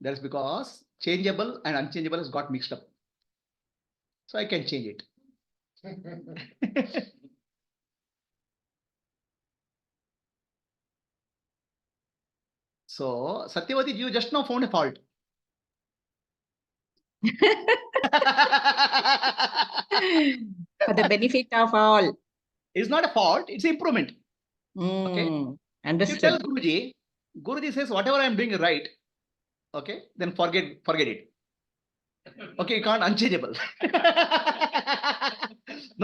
That's because changeable and unchangeable has got mixed up. So I can change it. So Satyavati, you just now found a fault. For the benefit of all. It's not a fault, it's improvement. Okay. You tell Understood. Guruji says whatever I'm doing right. Okay, then forget it. Okay, you can't unchangeable.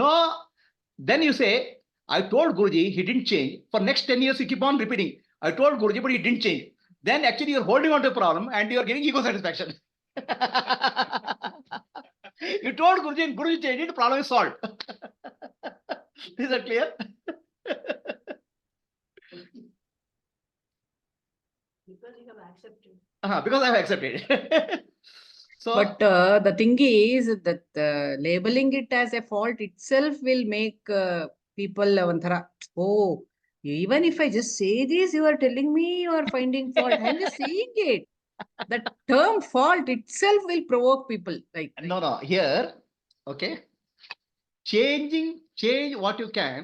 No, then you say, I told Guruji, he didn't change. For next 10 years, you keep on repeating. I told Guruji, but he didn't change. Then actually you're holding on to a problem and you're getting ego satisfaction. You told Guruji and Guruji changed it, the problem is solved. Is that clear? Because you have accepted. Because I have accepted. So, But the thing is that labeling it as a fault itself will make people ಒಂಥರ, oh, even if I just say this, you are telling me you are finding fault. I'm just saying it. The term fault itself will provoke people. Like no, here, okay. Change what you can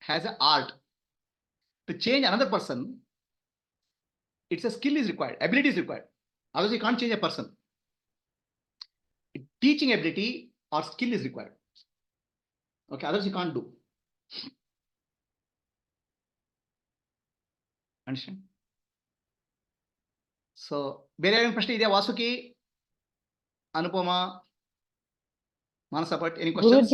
has an art. To change another person, it's a skill is required, ability is required. Otherwise, you can't change a person. Teaching ability or skill is required. Okay, otherwise you can't do. Understand? So, ಬೇರೆ ಏನು ಪ್ರಶ್ನೆ ಇದೆಯಾ ವಾಸುಕಿ, ಅನುಪಮ, ಮಾನಸ Bhat, any questions?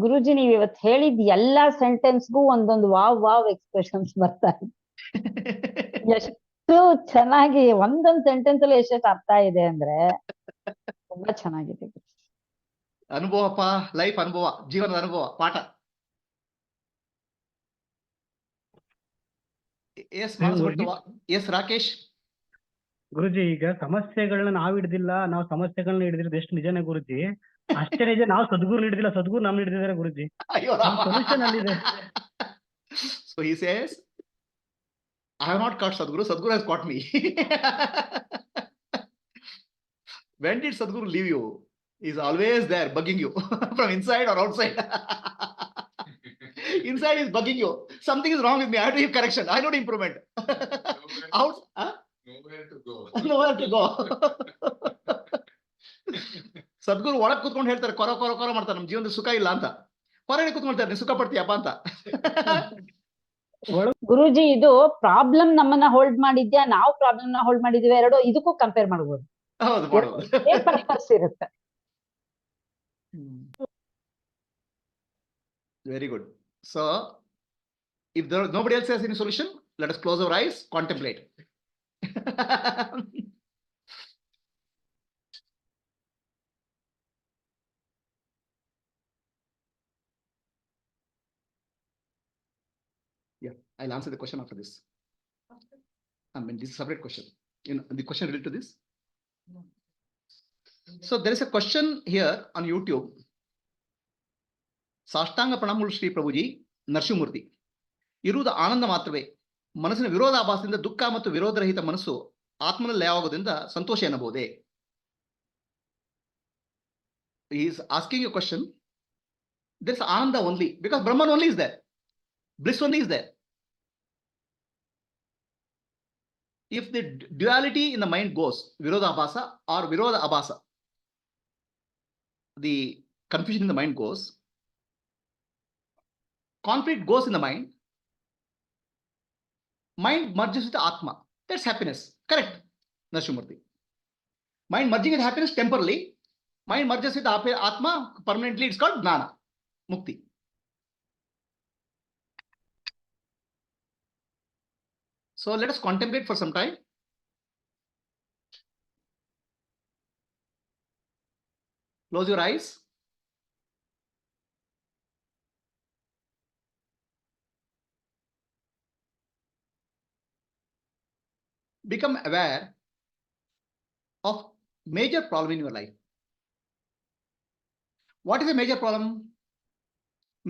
ಗುರುಜಿ ನೀವ್ ಇವತ್ತು ಹೇಳಿದ ಎಲ್ಲಾ ಸೆಂಟೆನ್ಸ್ಗೂ ಒಂದೊಂದು wow expressions ಬರ್ತಾ ಇದೆ. ಎಷ್ಟು ಚೆನ್ನಾಗಿ ಒಂದೊಂದು ಸೆಂಟೆನ್ಸ್ ಅಲ್ಲಿ ಎಷ್ಟೆಷ್ಟು ಅರ್ಥ ಇದೆ ಅಂದ್ರೆ ತುಂಬಾ ಚೆನ್ನಾಗಿದೆ. ಅನುಭವಪ್ಪ, ಲೈಫ್ ಅನುಭವ, ಜೀವನದ ಅನುಭವ, ಪಾಠ. Yes, Manas Guruji. Bhatta. Yes, Rakesh. ಗುರುಜಿ, ಈಗ ಸಮಸ್ಯೆಗಳನ್ನ ನಾವ್ ಹಿಡ್ದಿಲ್ಲ, ನಾವು ಸಮಸ್ಯೆಗಳನ್ನ ಹಿಡಿದಿರೋದು ಎಷ್ಟು ನಿಜನೇ ಗುರುಜಿ. ಅಷ್ಟೇ ನಿಜ, ನಾವು ಸದ್ಗುರು ಹಿಡಿದಿಲ್ಲ, ಸದ್ಗುರು ನಮ್ ಹಿಡಿದಿದ್ದಾರೆ ಗುರುಜಿ. Ayyo ನಮ್ Rama. ಸೊಲ್ಯೂಷನ್ ಅಲ್ಲಿದೆ. So he says, I have not caught Sadguru, Sadguru has caught me. When did Sadguru leave you? He's always there bugging you from inside or outside. Inside is bugging you. Something is wrong with me. I have to give correction. I need improvement. Out, huh? Nowhere to go. Nowhere to go. ಸದ್ಗುರು ಒಳಗ್ ಕೂತ್ಕೊಂಡು ಹೇಳ್ತಾರೆ, ಕೊರ ಕೊರ ಕೊರ ಮಾಡ್ತಾರೆ, ನಮ್ ಜೀವನದ ಸುಖ ಇಲ್ಲ ಅಂತ. ಹೊರಗಡೆ ಕೂತ್ಕೊಳ್ತಾರೆ, ನೀ ಸುಖ ಪಡ್ತೀಯಪ್ಪ ಅಂತ. ಗುರುಜಿ, ಇದು ಪ್ರಾಬ್ಲಮ್ ನಮ್ಮನ್ನ ಹೋಲ್ಡ್ ಮಾಡಿದ್ಯಾ, ನಾವು ಪ್ರಾಬ್ಲಮ್ ನ ಹೋಲ್ಡ್ ಮಾಡಿದ್ವಿ, ಎರಡು ಇದಕ್ಕೂ ಕಂಪೇರ್ ಮಾಡ್ಬೋದು. ಹೌದು, ಮಾಡ್ಬೋದು. ಪರ್ಪಸ್ ಇರುತ್ತೆ. Very good. So, if nobody else has any solution, let us close our eyes, contemplate. Yeah, I'll answer the question after this. I mean, this is a separate question. The question related to this. So there is a question here on YouTube. ಸಾಷ್ಟಾಂಗ ಪ್ರಣಾಮಗಳು ಶ್ರೀ ಪ್ರಭುಜಿ, ನರಸಿಂಹಮೂರ್ತಿ. ಇರುವುದು ಆನಂದ ಮಾತ್ರವೇ. ಮನಸ್ಸಿನ ವಿರೋಧಾಭಾಸದಿಂದ ದುಃಖ ಮತ್ತು ವಿರೋಧರಹಿತ ಮನಸ್ಸು ಆತ್ಮನಲ್ಲಿ ಲಯವಾಗೋದ್ರಿಂದ ಸಂತೋಷ ಎನ್ನಬಹುದೇ? He is asking a question. There is ananda only, because Brahman only is there. Bliss only is there. If the duality in the mind goes, virodhabhasa or virodha abhasa, the confusion in the mind goes, conflict goes in the mind merges with the Atma. That's happiness. Correct, Narasimhamurthy. Mind merging with happiness temporarily, mind merges with Atma permanently, it's called Gnana, Mukti. So let us contemplate for some time. Close your eyes. Become aware of major problem in your life. What is a major problem?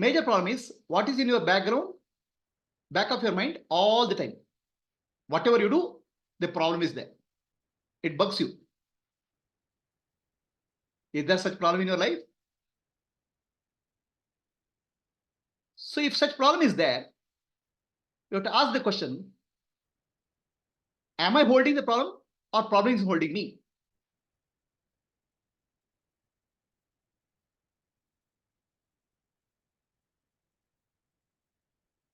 Major problem is what is in your background, back of your mind all the time. Whatever you do, the problem is there. It bugs you. Is there such problem in your life? So if such problem is there, you have to ask the question, am I holding the problem or problem is holding me?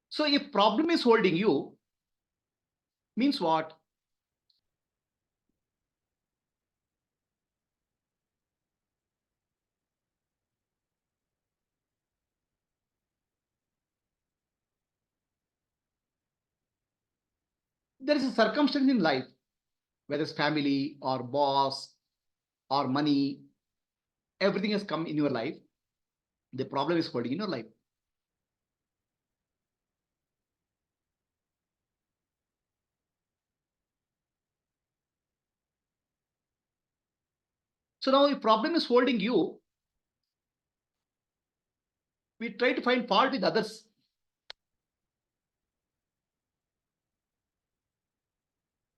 So if problem is holding you, means what? There is a circumstance in life, whether it's family or boss or money, everything has come in your life. The problem is holding in your life. So now if problem is holding you, we try to find fault with others.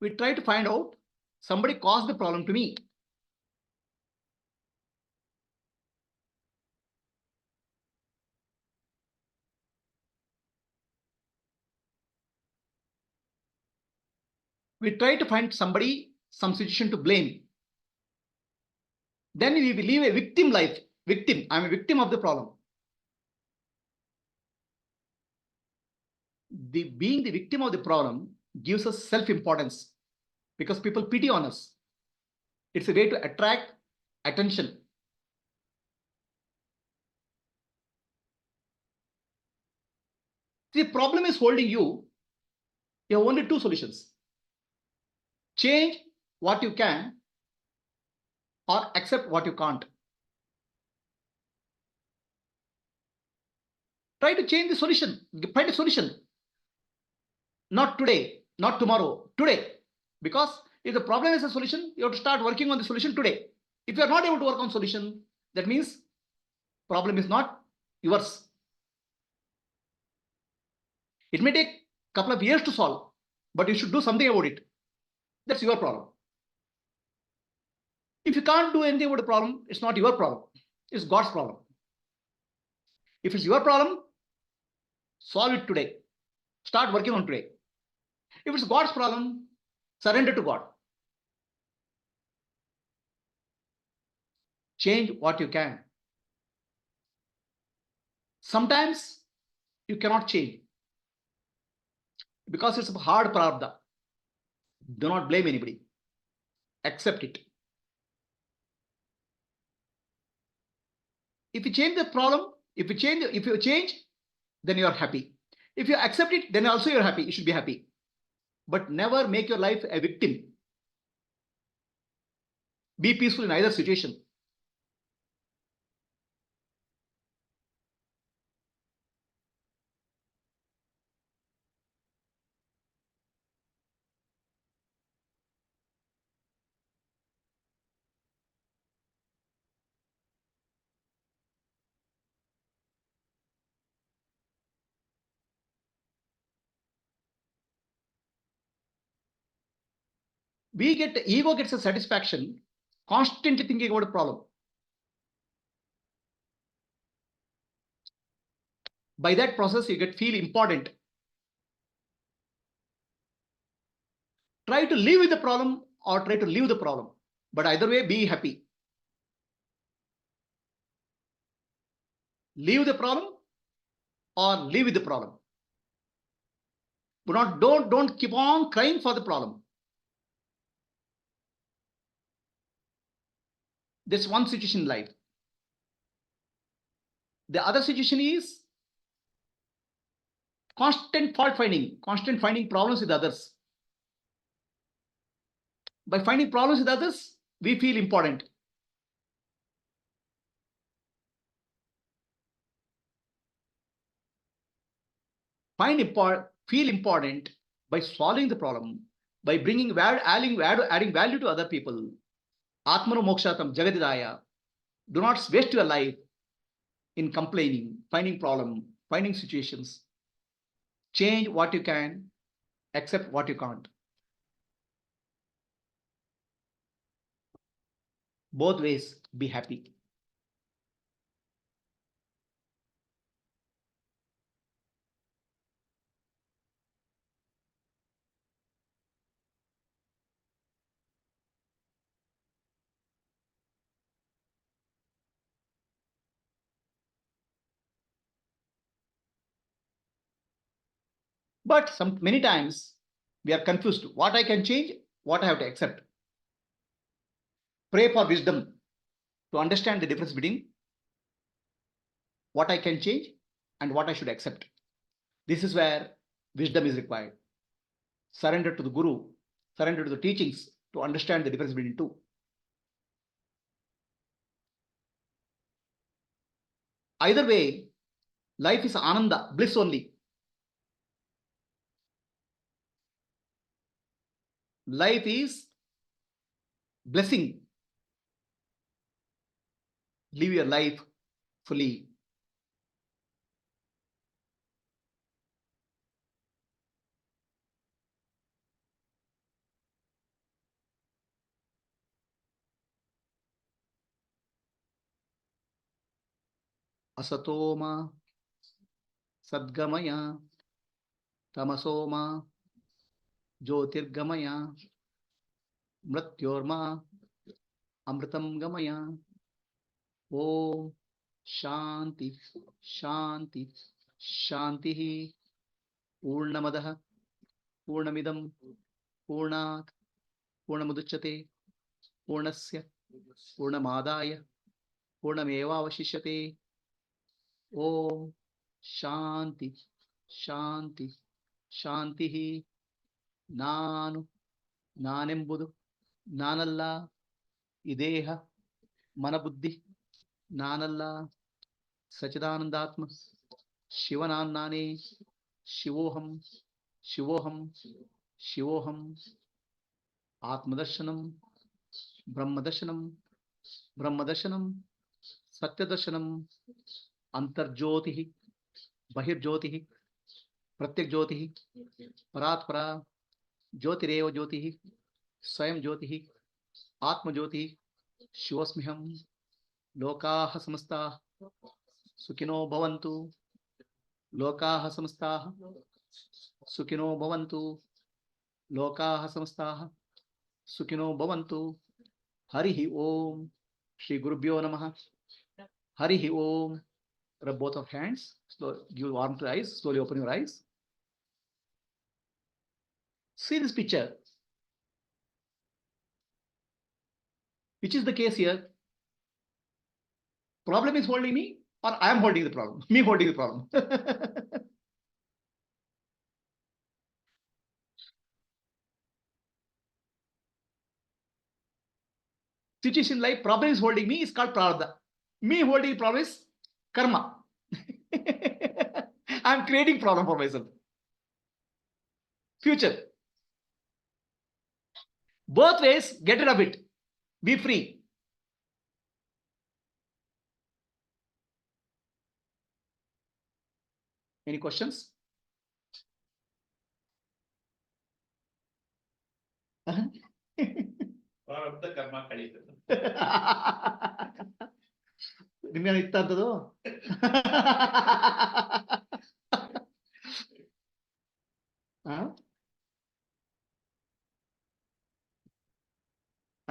We try to find out somebody caused the problem to me. We try to find somebody, some situation to blame. Then we live a victim life. Victim, I'm a victim of the problem. Being the victim of the problem gives us self-importance because people pity on us. It's a way to attract attention. The problem is holding you. You have only two solutions. Change what you can or accept what you can't. Try to change the solution. Find a solution. Not today, not tomorrow, today. Because if the problem is a solution, you have to start working on the solution today. If you are not able to work on solution, that means problem is not yours. It may take a couple of years to solve, but you should do something about it. That's your problem. If you can't do anything about the problem, it's not your problem. It's God's problem. If it's your problem, solve it today. Start working on today. If it's God's problem, surrender to God. Change what you can. Sometimes you cannot change because it's a hard prarabdha. Do not blame anybody. Accept it. If you change the problem, if you change, then you are happy. If you accept it, then also you're happy. You should be happy. But never make your life a victim. Be peaceful in either situation. Ego gets a satisfaction constantly thinking about a problem. By that process, you feel important. Try to live with the problem or try to leave the problem. But either way, be happy. Leave the problem or live with the problem. But don't keep on crying for the problem. That's one situation in life. The other situation is constant fault finding, constant finding problems with others. By finding problems with others, we feel important. Feel important by solving the problem, by bringing adding value to other people. Atmano mokshatam jagadidaya. Do not waste your life in complaining, finding problem, finding situations. Change what you can, accept what you can't. Both ways, be happy. But many times we are confused. What I can change, what I have to accept. Pray for wisdom to understand the difference between what I can change and what I should accept. This is where wisdom is required. Surrender to the Guru, surrender to the teachings to understand the difference between two. Either way, life is ananda, bliss only. Life is blessing. Live your life fully. Asatoma sadgamaya tamasoma jyotirgamaya mrityorma amritam gamaya. Om Shanti Shanti Shanti. Purnamadaha Purnamidam Purnat Purnamuduchyate Purnasya Purnamadaya Purnamevavashishyate. Om Shanti Shanti Shanti. ನಾನೆಂಬುದು ನಾನಲ್ಲ, ಈ ದೇಹ ಮನಬುದ್ಧಿ ನಾನಲ್ಲ, ಸಚಿದಾನಂದಾತ್ಮ ಶಿವನಾನ್ನಾನೇ, ಶಿವೋಹಂ ಶಿವೋಹಂ Shivoham, Atmadarshanam, Brahmadarshanam, Brahmadarshanam, Satyadarshanam, Antarjyotihi, Bahirjyotihi, Pratyakjyotihi, Paratpara, Jyotireva Jyotihi, Swayam Jyotihi, Atma Jyotihi, Shivasmiham, Lokaha Samastah, Sukhino Bhavantu, Lokaha Samastah, Sukhino Bhavantu, Lokaha Samastah, Sukhino Bhavantu. Harihi Om, Shri Gurubhyo Namaha. Harihi Om. Rub both of hands. Give warm to eyes. Slowly open your eyes. See this picture. Which is the case here? Problem is holding me, or I am holding the problem? Me holding the problem. Situation like problem is holding me is called prarabdha. Me holding the problem is karma. I am creating problem for myself. Future. Both ways, get rid of it. Be free. Any questions? ಪ್ರಾರಬ್ಧ ಕರ್ಮ ಕಳೀತದೆ. ನಿಮ್ಗೆ ಇತ್ತ ಅಂತದು.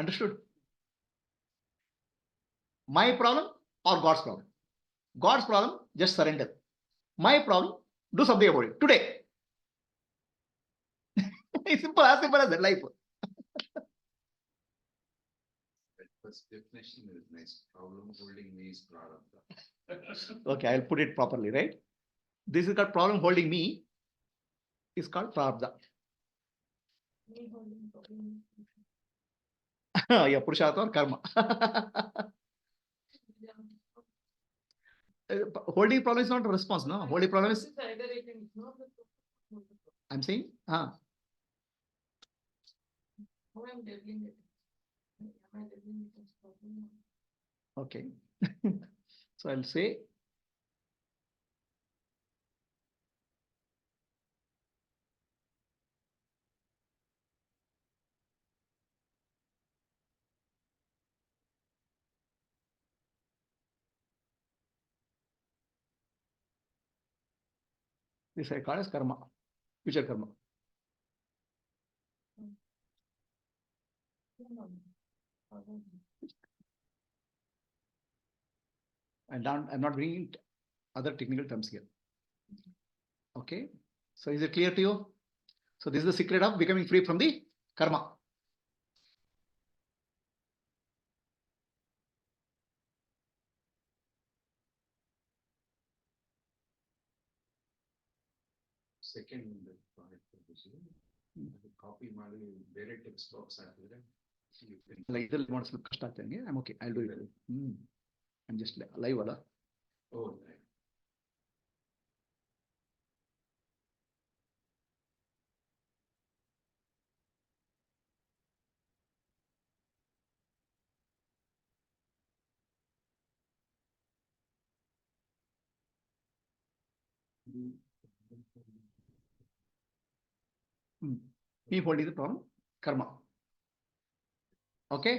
Understood? My problem or God's problem? God's problem, just surrender. My problem, do something about it today. It's simple as that life. That first definition is nice. Problem holding me is prarabdha. Okay, I'll put it properly, right? This is called problem holding me. Is called prarabdha. Me holding problem. Yeah, Purushartha or karma. Holding problem is not a response, no? Holding problem is. Either it can ignore the problem. I'm saying, How I'm dealing with it. Am I dealing with this problem? okay. So I'll say, this I call as karma, future karma. And I'm not bringing other technical terms here. Okay. So is it clear to you? So this is the secret of becoming free from the karma. Second point, copy ಮಾಡಿ ಬೇರೆ text box ಹಾಕಿದ್ರೆ Like the ಮಾಡಿಸಲು ಕಷ್ಟ ಆಗ್ತಾ ನನಗೆ. I'm okay. I'll do it. I'm just live ಅಲ್ಲ. Oh, Me holding the problem, karma. Okay.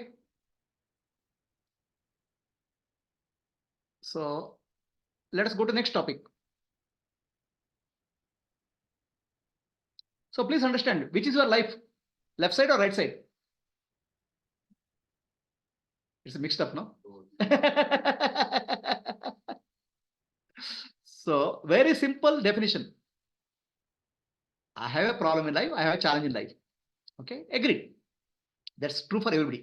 So let us go to next topic. So please understand, which is your life, left side or right side? It's mixed up, no? So very simple definition. I have a problem in life. I have a challenge in life. Okay, agreed. That's true for everybody.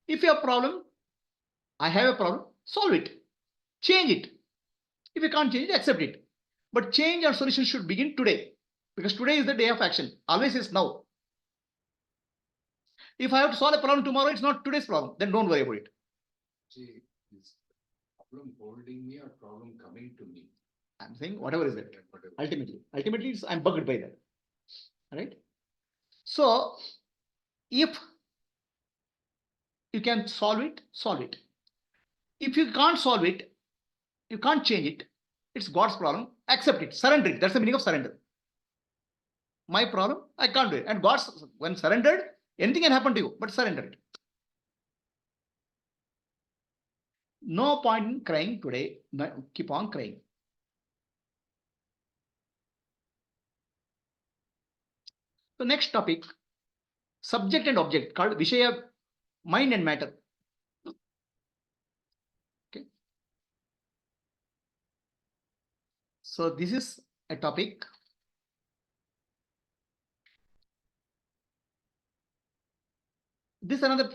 If you have a problem, I have a problem, solve it, change it. If you can't change it, accept it. But change or solution should begin today, because today is the day of action. Always is now. If I have to solve a problem tomorrow, it's not today's problem. Then don't worry about it. See, is problem holding me or problem coming to me? I'm saying whatever is it. Whatever. Ultimately, I'm bugged by that. Right? So, if you can solve it, solve it. If you can't solve it, you can't change it, it's God's problem, accept it, surrender it. That's the meaning of surrender. My problem, I can't do it. And God's, when surrendered, anything can happen to you, but surrender it. No point in crying today. No, keep on crying. The next topic, subject and object, called Vishaya, mind and matter. Okay. So this is a topic. This is another